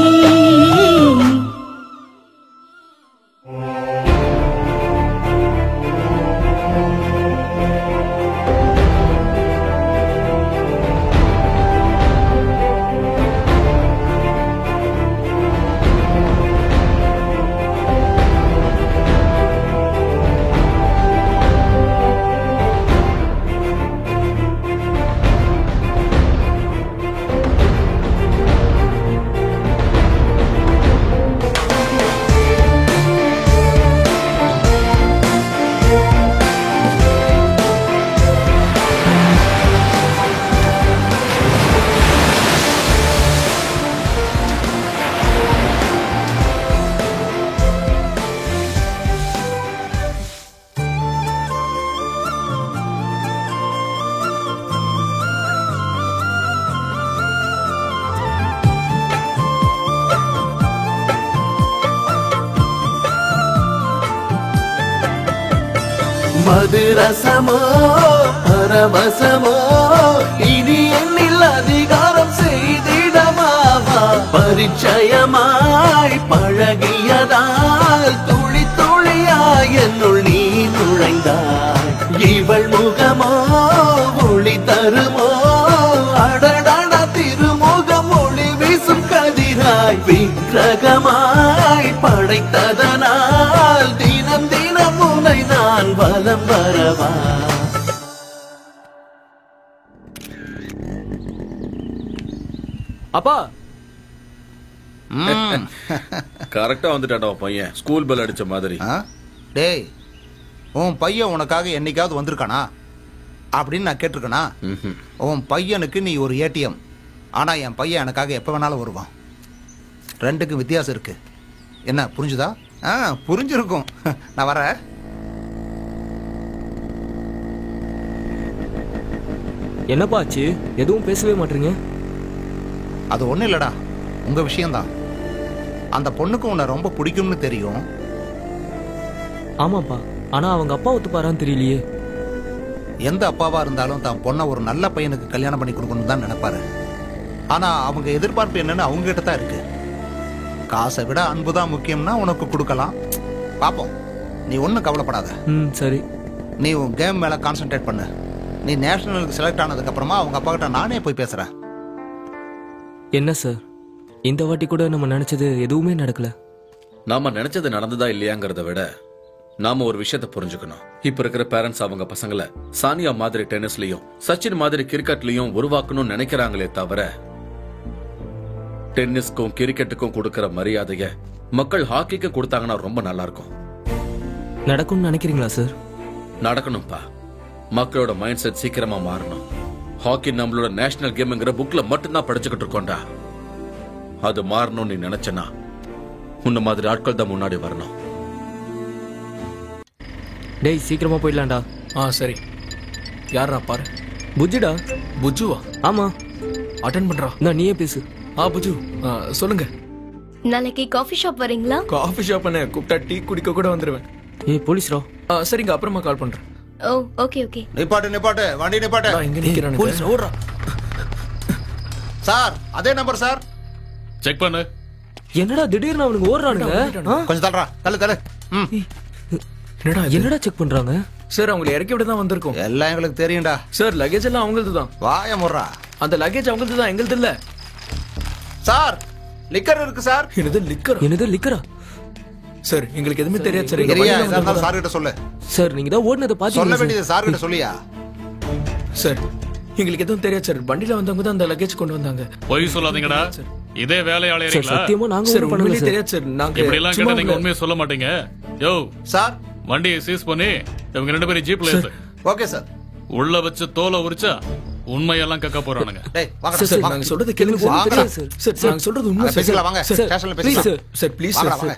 மதுரசமோ பரவசமோ இனி என்னில் அதிகாரம் செய்திடமாவா? பரிச்சயமாய் பழகியதால் துளி துளியாய் என்னுள் நீ நுழைந்தாய். இவள் முகமோ ஒளி தருமோ? அடடட திருமுகம் ஒளி வீசும் கதிராய் விக்கிரகமாய் படைத்ததனால் தினம் தினம் உன்னை நான் வலம் வரவா? அப்பா கரெக்டா வந்துட்டாடா பையன், ஸ்கூல் பெல் அடிச்ச மாதிரி. டேய், உன் பையன் உனக்காக என்னைக்காவது வந்திருக்கானா அப்படின்னு நான் கேட்டிருக்கேனா? உன் பையனுக்கு நீ ஒரு ஏடிஎம், ஆனா என் பையன் எனக்காக எப்ப வேணாலும் வருவான். ரெண்டுக்கும் வித்தியாசம் இருக்கு. என்ன புரிஞ்சுதா? புரிஞ்சிருக்கும். நான் வரேன். என்னப்பா ஆச்சு? எதுவும் பேசவே மாட்டீங்க? அது ஒண்ணும் இல்லடா, உங்க விஷயம்தான். அந்த பொண்ணுக்கு உன்னை ரொம்ப பிடிக்கும்னு தெரியும். ஆமாப்பா, ஆனா அவங்க அப்பா ஒத்துப்பாரான்னு தெரியலையே. எந்த அப்பாவா இருந்தாலும் தான் பொண்ணை ஒரு நல்ல பையனுக்கு கல்யாணம் பண்ணி கொடுக்கணும் தான் நினைப்பாரு. ஆனா அவங்க எதிர்பார்ப்பு என்னன்னு அவங்க கிட்ட தான் இருக்கு. காசை விட அன்புதான் முக்கியம்னா உனக்கு கொடுக்கலாம். பாப்போம், நீ ஒன்னும் கவலைப்படாத. சரி, நீ உன் கேம் மேல கான்சென்ட்ரேட் பண்ணு. நீ நேஷனலுக்கு செலக்ட் ஆனதுக்கு அப்புறமா அவங்க அப்பா கிட்ட நானே போய் பேசுறேன். என்ன சார், இந்த வாட்டி கூட நம்ம நினைச்சது எதுவுமே நடக்கல. நாம நினைச்சது நடந்ததா இல்லையாங்கிறத விட நாம ஒரு விஷயத்தை புரிஞ்சுக்கணும். இப்ப இருக்கிற பேரண்ட்ஸ் அவங்க பசங்களை சானியா மாதிரி டென்னிஸ்லயும் சச்சின் மாதிரி கிரிக்கெட்லயும் உருவாக்கணும்னு நினைக்கிறாங்களே தவிர டென்னிஸ்க்கும் கிரிக்கெட்டுக்கும் கொடுக்கிற மரியாதைய மக்கள் ஹாக்கிக்கு கொடுத்தாங்கன்னா ரொம்ப நல்லா இருக்கும். நடக்கும்னு நினைக்கிறீங்களா சார்? நடக்கணும்பா. மக்களோட மைண்ட் செட் சீக்கிரமா மாறணும். ஹாக்கி நம்மளோட நேஷனல் கேம்ங்கிற புக்ல மட்டும்தான் படிச்சுக்கிட்டு இருக்கோம்டா. அது மாறணும் நீ நினைச்சனா உன்ன மாதிரி ஆட்கள் தான் முன்னாடி வரணும். டேய் சீக்கிரமா போயிடலாம்டா. சரி. யாரா பாரு. புஜ்ஜுடா. புஜ்ஜுவா? ஆமா. அட்டெண்ட் பண்றா. நான் நீயே பேசு. புஜ்ஜு சொல்லுங்க. நாளைக்கு காஃபி ஷாப் வரீங்களா? காஃபி ஷாப் என்ன கூப்பிட்டா டீ குடிக்க கூட வந்துருவேன். ஏய் போலீஸ்ரா. சரிங்க, அப்புறமா கால் பண்றேன். ஓ ஓகே ஓகே. நிப்பாட்டு வண்டி நிப்பாட்டு. இங்க நிக்கறானே. போலீஸ் ஓடுறா. சார் அதே நம்பர் சார். செக் பண்ணு. என்னடா திடீர்னு அவனுக்கு ஓடுறானுங்க? கொஞ்சம் தள்ளுடா. தள்ளு. என்னடா செக் பண்றாங்க? சார் அவங்களை இறக்கி விட தான் வந்திருக்கோம். எல்லாம் எங்களுக்கு தெரியும்டா. சார் லக்கேஜ் எல்லாம் அவங்களது தான். வாய முறா. அந்த லக்கேஜ் அவங்களது தான், எங்களுது இல்ல. சார் லிக்கர் இருக்கு சார். என்னது லிக்கரா? சார் எங்களுக்கு எதுவுமே தெரியாது சார். சார் கிட்ட சொல்லு. சார் நீங்க தான் ஓடுனத பாத்தீங்க. சொல்ல வேண்டியது சார் கிட்ட சொல்லியா? சார் எங்களுக்கு எதுவும் தெரியாது சார். வண்டியில வந்தவங்க தான் அந்த லக்கேஜ் கொண்டு வந்தாங்க. போய் சொல்லாதீங்கடா. இதே வேலையாளே இருக்கீங்களா? சத்தியமா நாங்க சார் ஒண்ணும் பண்ணல சார். தெரியாது சார். நாங்க இப்படி எல்லாம் கேட்டா நீங்க உண்மையை சொல்ல மாட்டீங்க. யோ சார் வண்டியை சீஸ் பண்ணி இவங்க ரெண்டு பேரும் ஜீப்ல ஏத்து. Okay sir. உள்ள வச்சு தோலை உரிச்சா உண்மையெல்லாம் கக்க போறானுங்க. டேய் வாங்க சார். நாங்க சொல்றது கேளுங்க சார். சார் நாங்க சொல்றது உண்மை சார். பேசலாம் வாங்க. ஸ்டேஷன்ல பேசலாம். Sir please sir. வாங்க.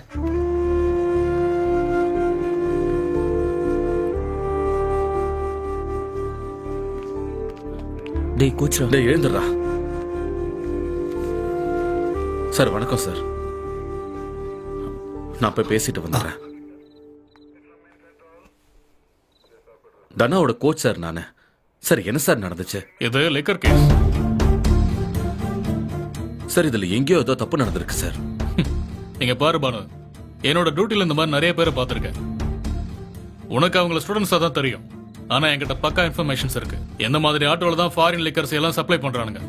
டேய் கூச்சரா. டேய் எழுந்துடா. சார் வணக்கம் சார். நான் போய் பேசிட்டு வந்துடுறேன். தனாவோட கோச் சார் நானு. சார் என்ன சார் நடந்துச்சு? இது லிக்கர் கேஸ். சார் இதுல எங்கேயோ ஏதோ தப்பு நடந்திருக்கு சார். நீங்க பாரு பானு, என்னோட டியூட்டில இந்த மாதிரி நிறைய பேரை பார்த்திருக்கேன். உனக்கு அவங்கள ஸ்டூடெண்ட்ஸா தான் தெரியும். ஆனா என்கிட்ட பக்கா இன்ஃபர்மேஷன்ஸ் இருக்கு. எந்த மாதிரி ஆட்டோல தான் ஃபாரின் லிக்கர்ஸ் எல்லாம் சப்ளை பண்றானுங்க.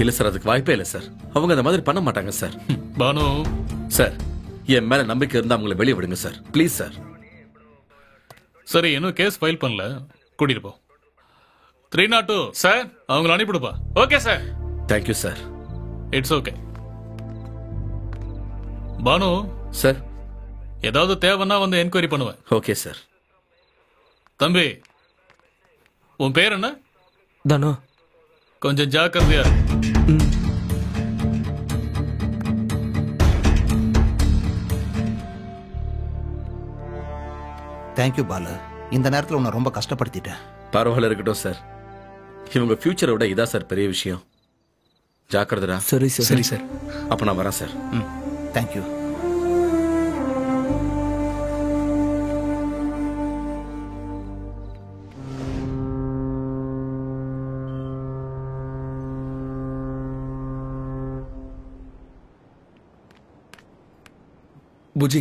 இல்ல சார், அதுக்கு வாய்ப்பே இல்ல சார். அவங்க அந்த மாதிரி பண்ண மாட்டாங்க சார். பானு சார் என் மேல நம்பிக்கை இருந்தா அவங்களை வெளியே விடுங்க சார். Please sir. சரி, இன்னும் கேஸ் ஃபைல் பண்ணல, கூட்டிட்டு போ. 302 சார், அவங்களை அனுப்பிடுப்பா. Okay sir. Thank you sir. It's okay. Banu sir, ஏதாவது தேவைன்னா வந்து என்கொயரி பண்ணுவேன். Okay sir. தம்பி, உன் பேர் என்ன? தனு. கொஞ்சம் ஜாக்கிரதையா. தேங்க்யூ பாலு. இந்த நேரத்தில் உன்னை ரொம்ப கஷ்டப்படுத்திட்டேன். பரவாயில்ல, இருக்கட்டும் சார். இவங்க ஃபியூச்சரை விட இதா சார் பெரிய விஷயம். ஜாக்கிரதா. சரி சார். சரி சார். அப்ப நான் வரேன் சார். தேங்க்யூ. புஜி,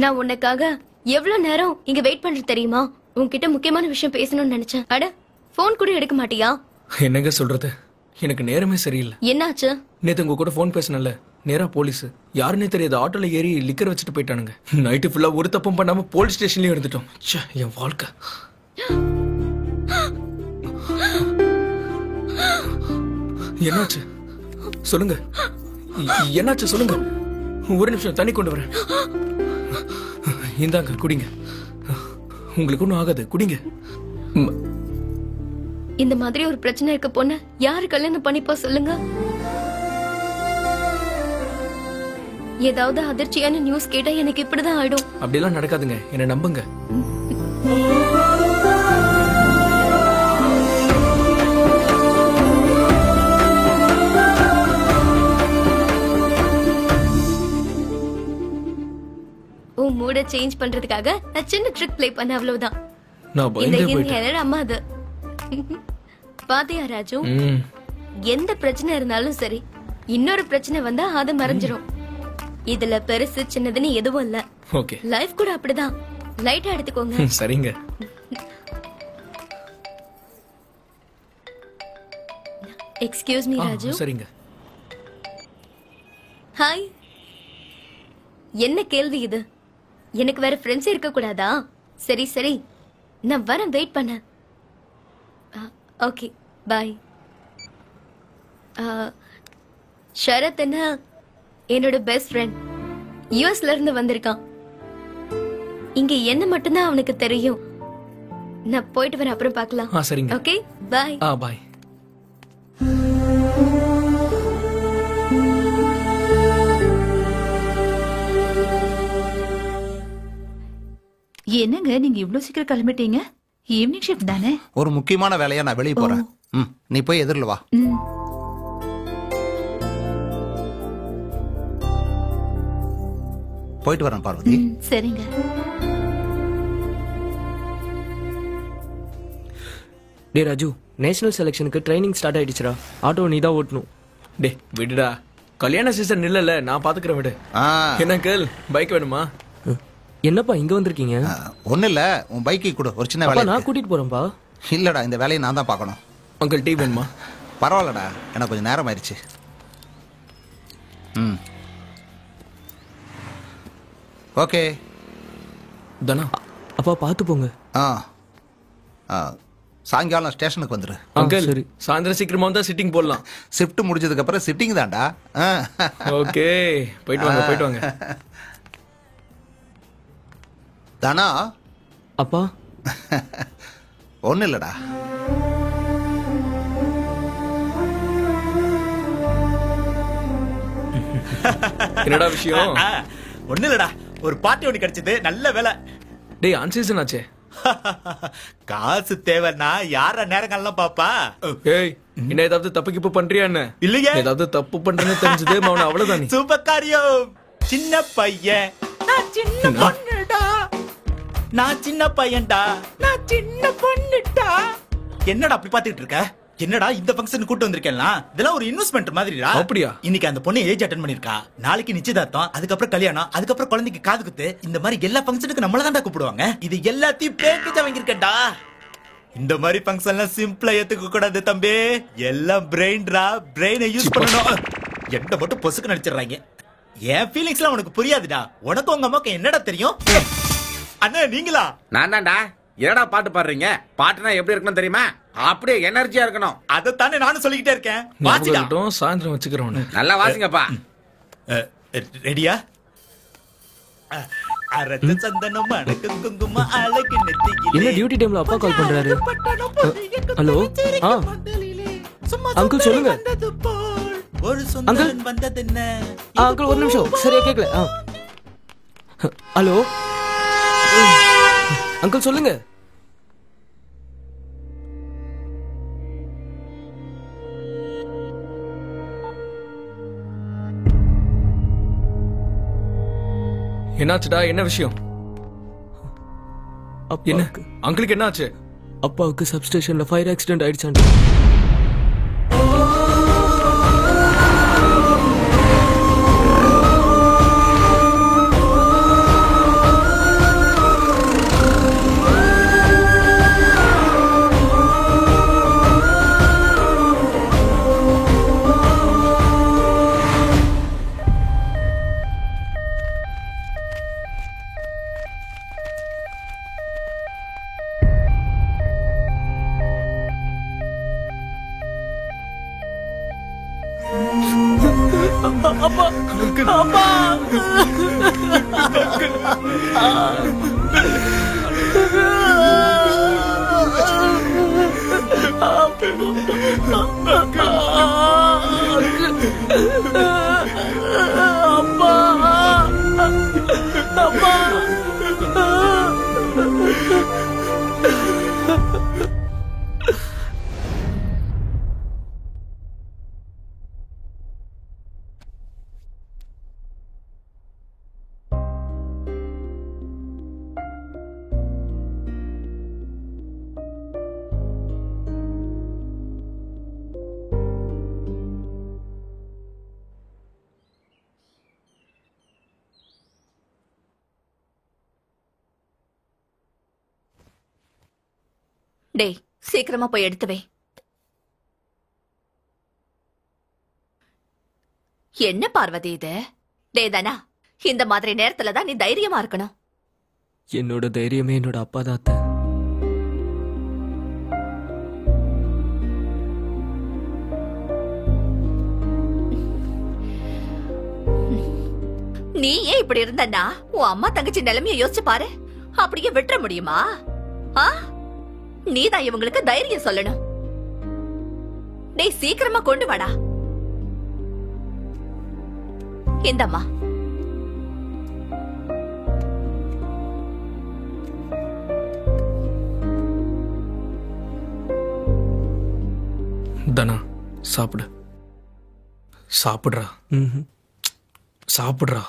நான் உனக்காக எவ்வளவு நேரம் இங்க வெயிட் பண்றது தெரியுமா? உன்கிட்ட முக்கியமான விஷயம் பேசணும்னு நினைச்சேன். அட, போன் கூட எடுக்க மாட்டியா? என்னங்க சொல்றது, எனக்கு நேரமே சரியில்லை. என்னாச்சு? நேத்து உங்க கூட போன் பேசணும்ல, நேரா போலீஸ் யாருன்னே தெரியாது ஆட்டோல ஏறி லிக்கர் வச்சுட்டு போயிட்டானுங்க. நைட்டு ஃபுல்லா ஒரு தப்பும் பண்ணாம போலீஸ் ஸ்டேஷன்லயும் இருந்துட்டோம். என் வாழ்க்கை. என்னாச்சு சொல்லுங்க. என்னாச்சு சொல்லுங்க. ஒரு நிமிஷம் தண்ணி கொண்டு வரேன். இந்தாங்க குடிங்க. உங்களுக்கு ஒண்ணும் ஆகாது, குடிங்க. இந்த மாதிரி ஒரு பிரச்சனை இருக்க பொண்ணு யாரு கல்யாணம் பண்ணிப்பா சொல்லுங்க? ஏதாவது அதிர்ச்சியான நியூஸ் கேட்டா எனக்கு இப்படிதான் ஆயிடும். அப்படியெல்லாம் நடக்காதுங்க, என்ன நம்புங்க. உன் மூட சேஞ்ச் பண்றதுக்காக நான் சின்ன ட்ரிக் ப்ளே பண்ண, அவ்வளவுதான். நான் இந்த பயந்தே போயிட்டேன். என்னோட அம்மா அது. பாத்தியா ராஜு, எந்த பிரச்சனை இருந்தாலும் சரி, இன்னொரு பிரச்சனை வந்தா அது மறைஞ்சிரும். இதுல பெருசு சின்னதுன்னு எதுவும் இல்ல. ஓகே. லைஃப் கூட அப்படிதான். லைட்டா எடுத்துக்கோங்க. சரிங்க. Excuse me Raju. சரிங்க. ஹாய். என்ன கேள்வி இது? எனக்கு வேற ஃப்ரெண்ட்ஸ் இருக்க கூடாதா? சரி சரி, நான் வரேன், வெயிட் பண்ண. ஓகே, பாய். ஷரத் என்ன என்னோட பெஸ்ட் ஃப்ரெண்ட், யூஎஸ்ல இருந்து வந்திருக்கான். இங்க என்ன மட்டும்தான் அவனுக்கு தெரியும். நான் போயிட்டு வரேன், அப்புறம் பார்க்கலாம். சரிங்க. ஓகே, பாய். பாய். என்னங்க நீங்க இவ்வளவு சீக்கிரம் கிளம்பிட்டீங்க? ஈவினிங் ஷிஃப்ட் தானே? ஒரு முக்கியமான வேலையா நான் வெளியே போறேன். நீ போய் எதிரில் வா. போயிட்டு வரேன் பார்வதி. சரிங்க. டே ராஜு, நேஷனல் செலக்ஷனுக்கு ட்ரைனிங் ஸ்டார்ட் ஆயிடுச்சுடா. ஆட்டோ நீ தான் ஓட்டணும். டே விடுடா, கல்யாண சீசன் இல்லல, நான் பாத்துக்கிறேன் விடு. என்ன கேள், பைக் வேணுமா? என்னப்பா இங்க வந்திருக்கீங்க? ஒண்ணு இல்ல, உன் பைக்கை கொடு, ஒரு சின்ன வேலை. நான் கூட்டிட்டு போறேன்பா. இல்லடா, இந்த வேலையை நான் தான் பார்க்கணும். அங்கிள் டீ வேணுமா? பரவாயில்லடா, எனக்கு கொஞ்சம் நேரம் ஆயிடுச்சு. ஓகே தானா? அப்பா பார்த்து போங்க. சாயங்காலம் ஸ்டேஷனுக்கு வந்துரு. அங்கிள் சரி, சாயந்தரம் சீக்கிரமா வந்தா சிட்டிங் போடலாம். ஷிஃப்ட் முடிஞ்சதுக்கு அப்புறம் சிட்டிங் தான்டா. ஓகே, போயிட்டு வாங்க, போயிட்டு வாங்க. தானா? அப்பா ஒன்னும் இல்லடா. என்னடா விஷயம்? ஒண்ணு இல்லடா, ஒரு பார்ட்டி ஒண்ணு கிடைச்சது, நல்ல வேலை. டேய் அன்சீசன் ஆச்சே. காசு தேவைன்னா யார நேரங்கள்லாம் பாப்பா. ஏய், என்ன ஏதாவது தப்பு கிப்பு பண்றியா என்ன? இல்லையே, ஏதாவது தப்பு பண்றேன்னு தெரிஞ்சதே அவன அவ்வளவுதான். சூப்பர் காரியம். சின்ன பையன், நான் சின்ன பொண்ணுடா. நான் சின்ன பையன்டா, நான் சின்ன பொண்ணுடா. என்னடா அப்படி பாத்துக்கிட்டு இருக்க? என்னடா இந்த ஃபங்க்ஷன் கூட்டு வந்திருக்கேன்லாம்? இதெல்லாம் ஒரு இன்வெஸ்ட்மெண்ட் மாதிரிடா. அப்படியா? இன்னைக்கு அந்த பொண்ணு ஏஜ் அட்டெண்ட் பண்ணிருக்கா, நாளைக்கு நிச்சயதார்த்தம், அதுக்கப்புறம் கல்யாணம், அதுக்கப்புறம் குழந்தைக்கு காது குத்து. இந்த மாதிரி எல்லா ஃபங்க்ஷனுக்கு நம்மள தான்டா கூப்பிடுவாங்க. இது எல்லாத்தையும் பேக்கேஜ் வாங்கிருக்கேன்டா. இந்த மாதிரி ஃபங்க்ஷன்லாம் சிம்பிளா ஏத்துக்க கூடாது தம்பி. எல்லாம் பிரெயின்டா, பிரெயினை யூஸ் பண்ணணும். என்ன மட்டும் பொசுக்கு நடிச்சிடுறாங்க. என் ஃபீலிங்ஸ்லாம் உனக்கு புரியாதுடா. உனக்கு உங்க அம்மாக்கு என்னடா தெரியும்? அண்ணா நீங்களா? நான் தான்டா. என்னடா பாட்டு பாடுறீங்க? பாட்டுனா எப்படி இருக்கணும் தெரியுமா? அப்படியே எனர்ஜியா இருக்கணும். அதைத்தானே நானும் சொல்லிக்கிட்டே இருக்கேன். வாசிடா. சாயந்தரம் வச்சுக்கிறோம். நல்லா வாசிங்கப்பா. ரெடியா? அரத்த சந்தனம் மணக்கு குங்கும அழகு நெத்தியிலே. என்ன டியூட்டி டைம்ல அப்பா கால் பண்றாரு? ஹலோ. அங்கிள் சொல்லுங்க. ஒரு சுந்தரன் வந்தது என்ன? அங்கிள் ஒரு நிமிஷம், சரியா கேக்கல. ஹலோ அங்கிள் சொல்லுங்க. என்னாச்சுடா? என்ன விஷயம்? என்ன அங்கிளுக்கு என்ன ஆச்சு? அப்பாவுக்கு சப்ஸ்டேஷன்ல ஃபயர் ஆக்சிடென்ட் ஆயிடுச்சாண்டி. டேய் சீக்கிரமா போய் எடுத்து வை. என்ன பார்வதி இது? டே தானா, இந்த மாதிரி நேரத்துல தான் நீ தைரியமா இருக்கணும். என்னோட தைரியமே என்னோட அப்பா தான் அத்தை. நீ ஏன் இப்படி இருந்தன்னா உன் அம்மா தங்கச்சி நிலைமைய யோசிச்சு பாரு. அப்படியே விட்டுற முடியுமா? நீதான் இவங்களுக்கு தைரியம் சொல்லணும். டேய் சீக்கிரமா கொண்டு வாடா. இந்தம்மா. தனா சாப்பிடு. சாப்பிடுறா. சாப்பிடுறா.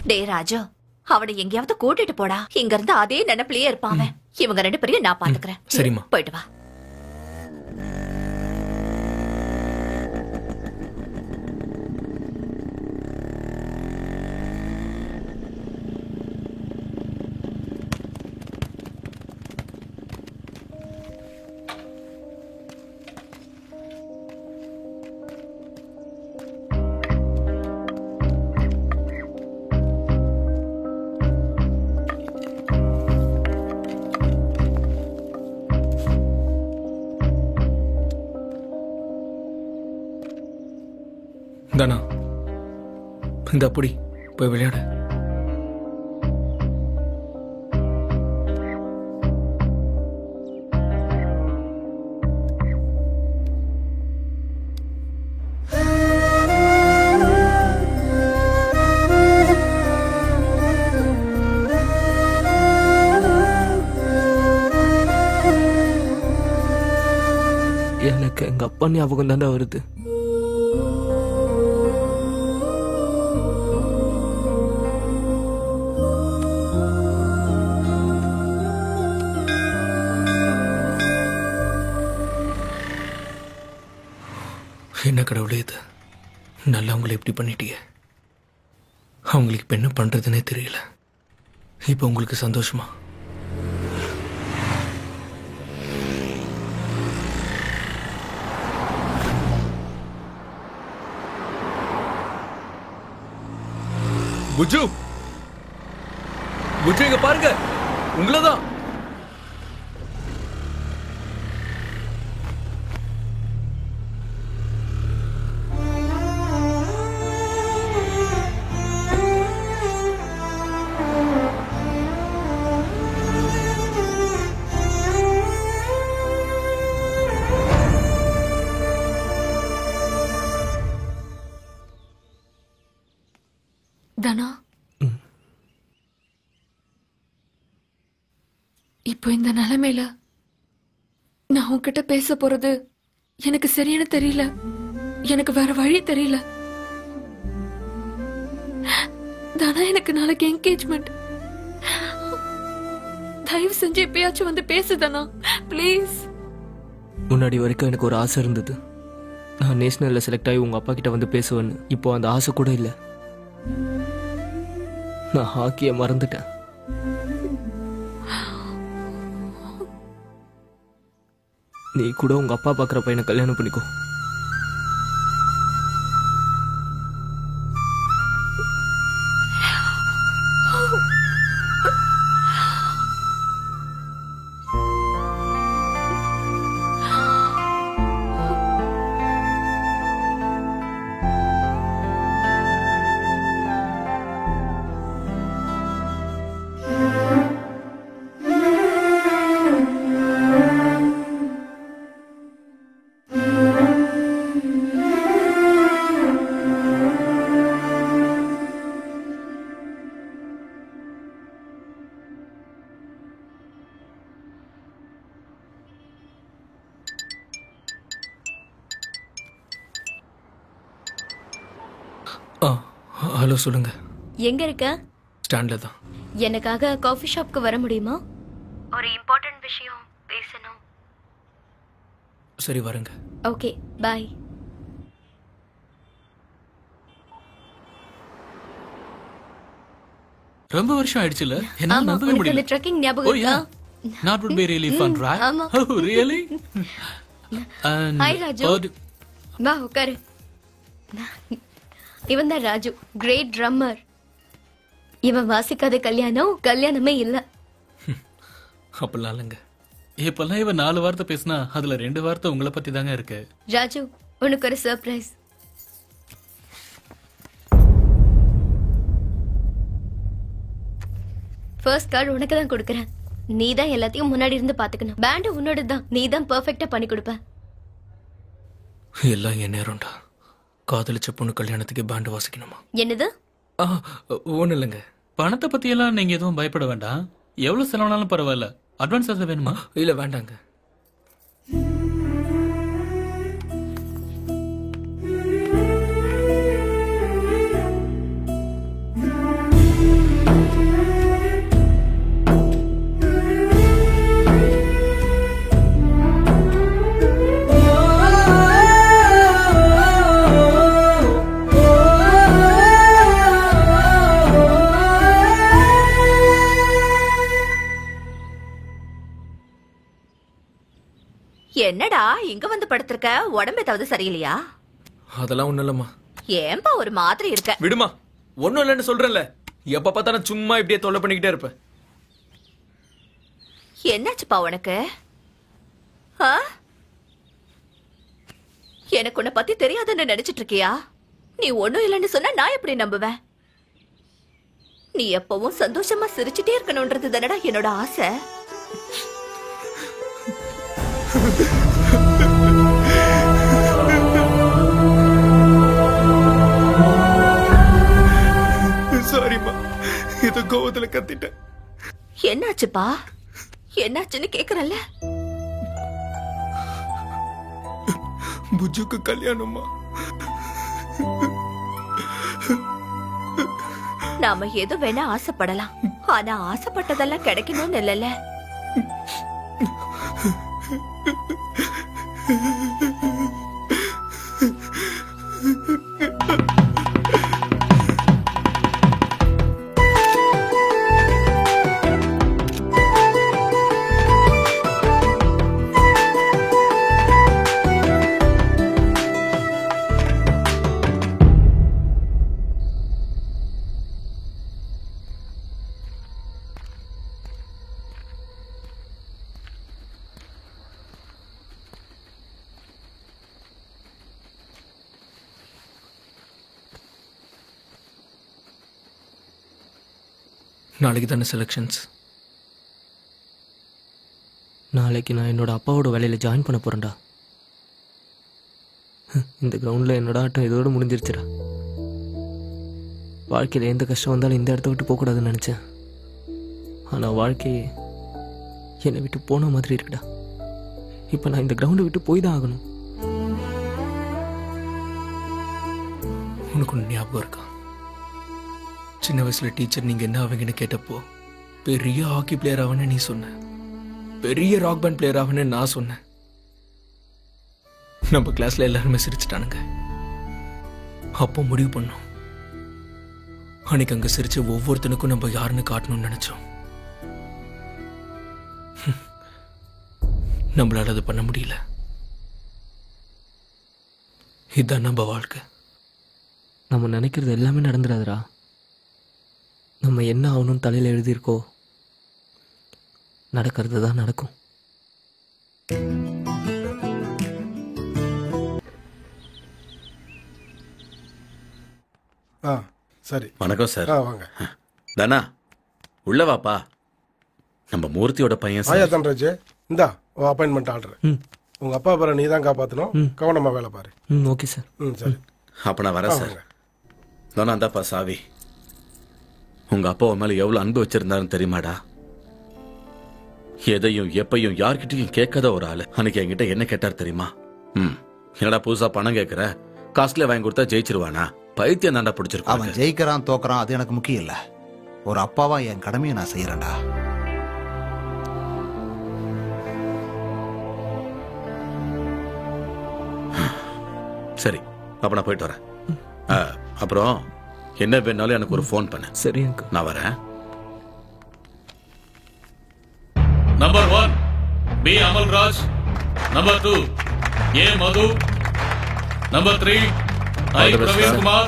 டே ராஜு, அவனை எங்கேயாவது கூட்டிட்டு போடா. இங்க இருந்து அதே நினைப்பிலேயே இருப்பான். இவங்க 2 பேரையும் நான் பாத்துக்கிறேன். சரிம்மா. போயிட்டு வா. தனா இந்த அப்படி போய் விளையாட. எனக்கு எங்க அப்பா ஞாபகம் தாண்டா வருது. என்ன கடவுளே இது, நல்லவங்களை இப்படி பண்ணிட்டியே. அவங்களுக்கு இப்ப என்ன பண்றதுன்னே தெரியல. இப்ப உங்களுக்கு சந்தோஷமா? புஜு, புஜு இங்க பாருங்க, உங்களதான். தனா, இப்போ இந்த நிலைமையில நான் உன்கிட்ட பேச போறது எனக்கு சரியான தெரியல. எனக்கு வேற வழி தெரியல. தானா, எனக்கு நாளைக்கு என்கேஜ்மெண்ட். தயவு செஞ்சு எப்பயாச்சும் வந்து பேசுதானா ப்ளீஸ். முன்னாடி வரைக்கும் எனக்கு ஒரு ஆசை இருந்தது. நான் நேஷனல்ல செலக்ட் ஆகி உங்க அப்பா கிட்ட வந்து பேசுவேன்னு. இப்போ அந்த ஆசை கூட இல்லை. நான் ஹாக்கியை மறந்துட்டேன். நீ கூட உங்க அப்பா பாக்குற பையனை கல்யாணம் பண்ணிக்கோ. ஹலோ, சொல்லுங்க. எங்க இருக்க? ஸ்டாண்ட்ல தான். எனக்காக காஃபி ஷாப்க்கு வர முடியுமா? ஒரு இம்பார்ட்டன்ட் விஷயம் பேசணும். சரி, வரேங்க. Okay, bye. ரொம்ப வருஷம் ஆயிடுச்சுல, என்னால ஆமா, நம்பவே உனக்கு முடியல. அந்த ட்ரெக்கிங் ஞாபகம் இருக்கா? That would be really fun, right? ஆமா. Oh, really? And Hi, Raju. வா உட்காரு. இவன் தான் ராஜு, கிரேட் ட்ரம்மர். இவன் வாசிக்காத கல்யாணமே இல்ல. அப்படிலாம் இல்லைங்க. இப்பெல்லாம் இவன் 4 வார்த்தை பேசினா அதுல 2 வார்த்தை உங்களை பத்தி தாங்க இருக்கு. ராஜு, உனக்கு ஒரு சர்ப்ரைஸ். ஃபர்ஸ்ட் கார்டு உனக்கு தான் கொடுக்கறேன். நீ தான் எல்லாத்தையும் முன்னாடி இருந்து பாத்துக்கணும். பேண்ட் உன்னோட தான். நீ தான் பெர்ஃபெக்ட்டா பண்ணி கொடுப்ப. எல்லாம் என் நேரம்டா. காதலிச்ச பொண்ணு கல்யாணத்துக்கு பேண்ட் வாசிக்கணுமா? என்னது? ஒண்ணு இல்லைங்க. பணத்தை பத்தி எல்லாம் நீங்க எதுவும் பயப்பட வேண்டாம். எவ்வளவு செலவானாலும் பரவாயில்ல. அட்வான்ஸ் ஏதாவது வேணுமா? இல்ல வேண்டாங்க. என்னடா இங்க வந்து படுத்திருக்க? உடம்பு ஏதாவது சரியில்லையா? அதெல்லாம் ஒண்ணும் இல்லம்மா. ஏன்பா ஒரு மாதிரி இருக்க? விடுமா, ஒண்ணும் இல்லைன்னு சொல்றேன்ல. எப்ப பார்த்தாலும் சும்மா இப்படியே தொல்லை பண்ணிக்கிட்டே இருப்ப. என்னாச்சுப்பா உனக்கு? எனக்கு உன்னை பத்தி தெரியாதுன்னு நினைச்சிட்டு இருக்கியா? நீ ஒண்ணும் இல்லைன்னு சொன்னா நான் எப்படி நம்புவேன்? நீ எப்பவும் சந்தோஷமா சிரிச்சுட்டே இருக்கணும்ன்றது தானடா என்னோட ஆசை. சாரிமா, இது கோவத்துல கத்திட்டேன். என்னாச்சுப்பா? என்னாச்சுன்னு கேக்குறல்ல? புஜுக்கு கல்யாணமா? நாம எது வேணா ஆசைப்படலாம், ஆனா ஆசைப்பட்டதெல்லாம் கிடைக்கணும்னு இல்லைல்ல. நாளைக்கு தானே செலக்ஷன்ஸ்? நாளைக்கு நான் என்னோட அப்பாவோட வேலையில் ஜாயின் பண்ண போகிறேன்டா. இந்த கிரவுண்டில் என்னோட ஆட்டம் இதோடு முடிஞ்சிருச்சுடா. வாழ்க்கையில் எந்த கஷ்டம் வந்தாலும் இந்த இடத்த விட்டு போகக்கூடாதுன்னு நினச்சேன். ஆனால் வாழ்க்கையே என்னை விட்டு போன மாதிரி இருக்குடா. இப்போ நான் இந்த கிரவுண்டை விட்டு போய் தான் ஆகணும். உனக்கு ஒன்று ஞாபகம் இருக்கா? சின்ன வயசுல டீச்சர் நீங்க என்ன ஆவீங்கன்னு கேட்டப்போ பெரிய ஹாக்கி பிளேயர் ஆவன்னு நீ சொன்ன, பெரிய ராக் பேண்ட் பிளேயர் ஆவன்னு நான் சொன்னேன். நம்ம கிளாஸ்ல எல்லாருமே சிரிச்சிட்டானுங்க. அப்போ முடிவு பண்ணோம், அன்னைக்கு அங்க சிரிச்ச ஒவ்வொருத்தனுக்கும் நம்ம யாருன்னு காட்டணும்னு நினைச்சோம். நம்மளால அது பண்ண முடியல. இதுதான் நம்ம வாழ்க்கை. நம்ம நினைக்கிறது எல்லாமே நடந்துடாதுடா. நம்ம என்ன ஆகணும்னு தலையில் எழுதியிருக்கோ நடக்கிறது தான் நடக்கும். சரி. வணக்கம் சார். வாங்க. தானா உள்ள வாப்பா. நம்ம மூர்த்தியோட பையன் ஆயா தன்ராஜ், இந்தா உன் அப்பாயின்மெண்ட் ஆர்டர். உங்க அப்பா பேரை நீ தான் காப்பாற்றணும். கவனமா வேலை பாரு. Okay sir. சரி. அப்ப நான் வரேன் சார். தானா இந்தாப்பா சாவி. உங்க அப்பா மேல எவ்வளவு அன்பு வச்சிருந்தாருன்னு தெரியுமாடா? எதையும் எப்பையும் யார்கிட்டயும் கேட்காத ஒரு ஆளு. அன்னைக்கு என்கிட்ட என்ன கேட்டார் தெரியுமா? என்னடா புதுசா பணம் கேட்கிற, காஸ்ட்லியா வாங்கி கொடுத்தா ஜெயிச்சிருவானா? பைத்தியம் தாண்டா பிடிச்சிருக்கான். அவன் ஜெயிக்கிறான் தோக்குறான் அது எனக்கு முக்கியம் இல்ல. ஒரு அப்பாவா என் கடமையை நான் செய்யறேன்டா. சரி, அப்ப நான் போயிட்டு வரேன். அப்புறம் என்ன வேணாலும் எனக்கு ஒரு ஃபோன் பண்ணு. சரி, நான் வரேன். Number B. Amalraj. Number 2, A. Madhu. Number 3, I. Praveen Kumar.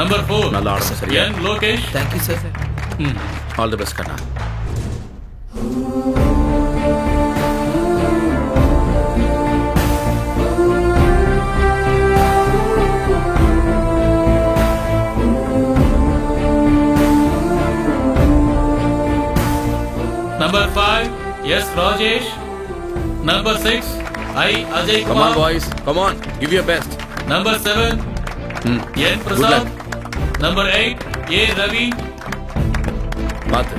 Number 4, நல்லா ஆடுங்க சரியா. N. Lokesh. Thank you sir. All the best கண்ணா. Number 5, S. Rajesh. Number 6, I. Ajay Come Kumar. on boys, come on, give your best. Number 7, N. Good Prasad. luck. Number 8, A. Ravi. பாத்து.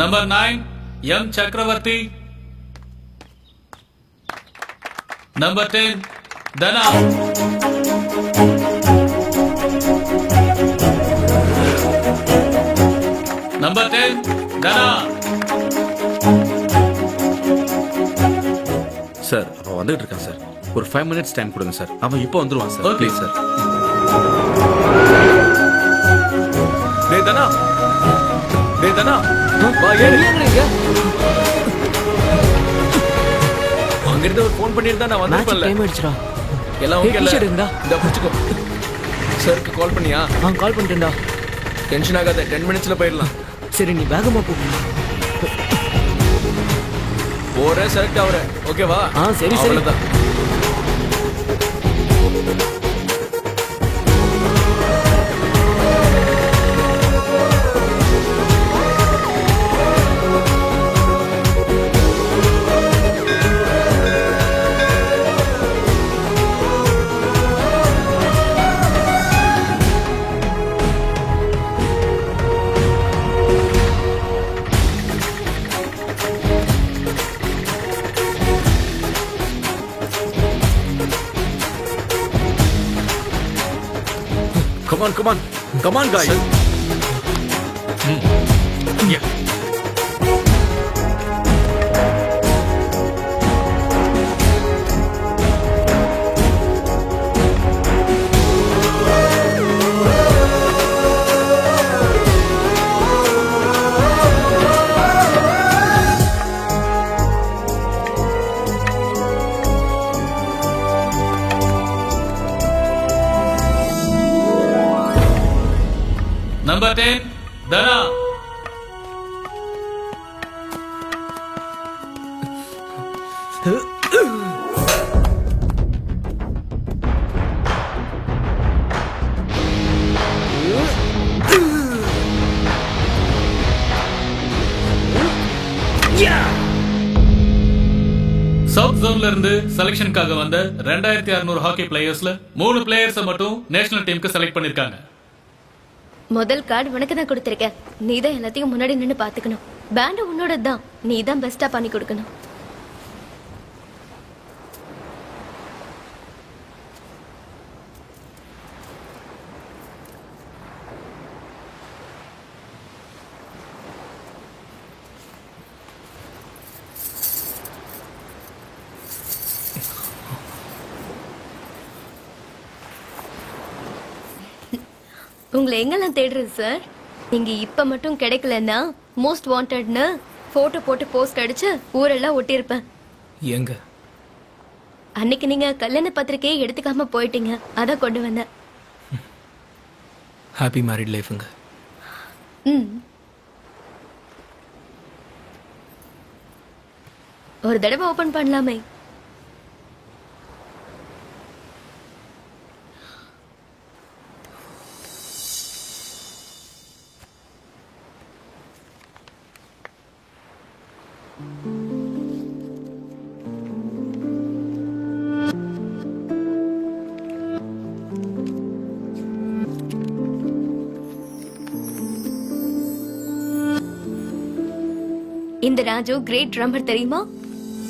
Number 9, M. Chakravarti. Number 10, Dana. Number 10, Dana. Sir அவன் வந்துட்டு இருக்கான் சார். ஒரு 5 minutes டைம் கொடுங்க சார். அவன் இப்போ வந்துருவான் சார். Okay. Please sir. டேய் தனா, டேய் தனா, வா ஏறு. அங்கிருந்து ஒரு ஃபோன் பண்ணிருந்தா நான் வந்திருப்பேன்ல. டைம் ஆயிடுச்சுடா. எல்லாம் ஏய், ஓகே இல்ல? t-shirt எங்கடா? இந்த புடிச்சுக்கோ. சருக்கு கால் பண்ணியா? கால் பண்ணிட்டேன்டா. டென்ஷன் ஆகாத, 10 minutesல போயிடலாம். சரி நீ வேகமா போ. ஒரே செலக்ட் ஆவற. ஓகேவா? சரி சரி. அவ்வளவுதான். Come on, come on. Come on, guys. Yeah. Number 10, Dana. South ஜோன்ல இருந்து செலக்ஷனுக்காக வந்த 2600 ஹாக்கி பிளேயர்ஸ்ல 3 பிளேயர்ஸ் மட்டும் நேஷனல் டீமுக்கு செலக்ட் பண்ணிருக்காங்க. முதல் கார்டு உனக்கு தான் கொடுத்திருக்கேன். நீ தான் எல்லாத்தையும் முன்னாடி நின்னு பாத்துக்கணும். பேண்ட் உன்னோட தான். நீ தான் பெஸ்டா பண்ணி கொடுக்கணும். உங்களை எங்கெல்லாம் தேடுறது சார்? நீங்க இப்ப மட்டும் கிடைக்கலன்னா மோஸ்ட் வாண்டட்னு போட்டோ போட்டு போஸ்ட் அடிச்சு ஊரெல்லாம் ஒட்டியிருப்பேன். எங்க? அன்னைக்கு நீங்க கல்யாண பத்திரிக்கையை எடுத்துக்காம போயிட்டீங்க. அதான் கொண்டு வந்தேன். ஹாப்பி மேரிட் லைஃப்ங்க. ஒரு தடவை ஓபன் பண்ணலாமே. இந்த ராஜு கிரேட் ட்ரம்மர் தெரியுமா?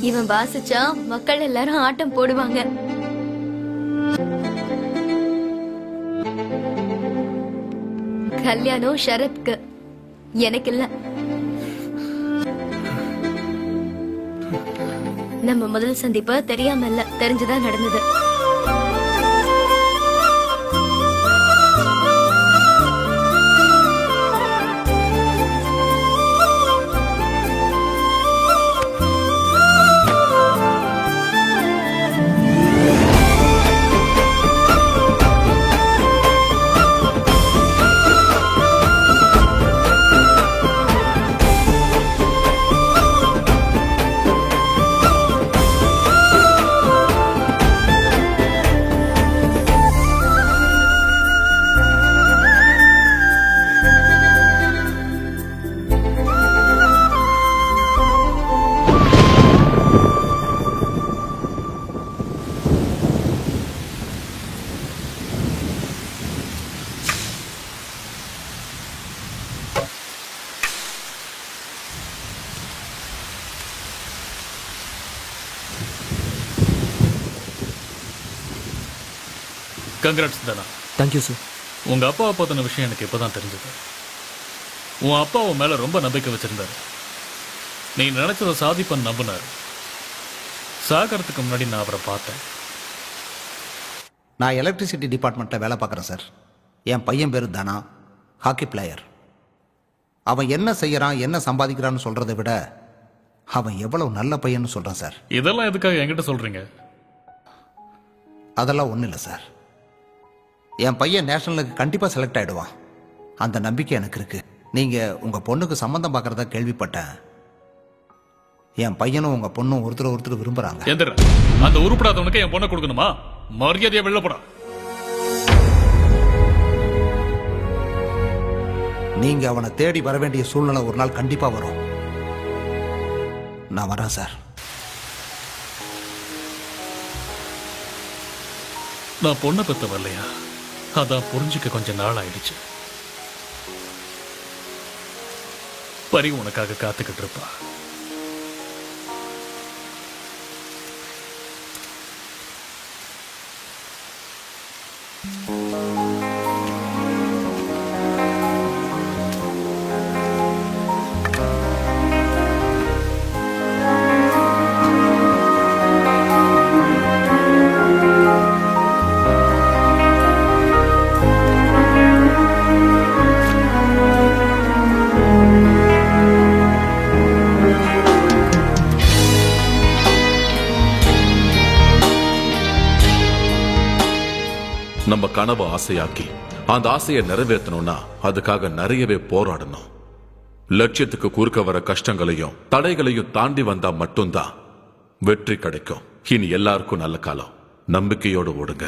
இவன் வாசிச்சா மக்கள் எல்லாரும் ஆட்டம் போடுவாங்க. கல்யாணம் ஷரத்க்கு, எனக்கு இல்ல. நம்ம முதல் சந்திப்பு தெரியாம இல்ல, தெரிஞ்சுதான் நடந்தது. கங்க்ராட்ஸ் தானா. Thank you sir. உங்க அப்பாவை பத்தின விஷயம் எனக்கு இப்பதான் தெரிஞ்சது. உன் அப்பா உன் மேல ரொம்ப நம்பிக்கை வச்சிருந்தாரு. நீ நினைச்சதை சாதிப்பன்னு நம்பினார். சாகறதுக்கு முன்னாடி நான் அவரை பார்த்தேன். நான் எலக்ட்ரிசிட்டி டிபார்ட்மெண்ட்டில் வேலை பார்க்குறேன் சார். என் பையன் பேர் தானா, ஹாக்கி பிளேயர். அவன் என்ன செய்யறான், என்ன சம்பாதிக்கிறான்னு சொல்றதை விட அவன் எவ்வளவு நல்ல பையன்னு சொல்றான் சார். இதெல்லாம் எதுக்காக என்கிட்ட சொல்றீங்க? அதெல்லாம் ஒன்றும் இல்லை சார். என் பையன் நேஷனலுக்கு கண்டிப்பாக செலக்ட் ஆகிடுவான். அந்த நம்பிக்கை எனக்கு இருக்கு. நீங்கள் உங்கள் பொண்ணுக்கு சம்மந்தம் பார்க்குறதா கேள்விப்பட்டேன். என் பையனும் உங்கள் பொண்ணும் ஒருத்தர் விரும்புகிறாங்க. எந்திர அந்த உருப்படாதவனுக்கு என் பொண்ணை கொடுக்கணுமா? மரியாதையை வெளிலப்படா. நீங்கள் அவனை தேடி வர வேண்டிய சூழ்நிலை ஒரு நாள் கண்டிப்பாக வரும். நான் வரேன் சார். நான் பொண்ணை பெத்த வரலையா? அதான் புரிஞ்சுக்க கொஞ்சம் நாள் ஆயிடுச்சு. பரி உனக்காக காத்துக்கிட்டு இருப்பா. நம்ம கனவை ஆசையாக்கி அந்த ஆசையை நிறைவேற்றணும்னா அதுக்காக நிறையவே போராடணும். லட்சியத்துக்கு குறுக்க வர கஷ்டங்களையும் தடைகளையும் தாண்டி வந்தா மட்டும்தான் வெற்றி கிடைக்கும். இனி எல்லாருக்கும் நல்ல காலம். நம்பிக்கையோடு ஓடுங்க.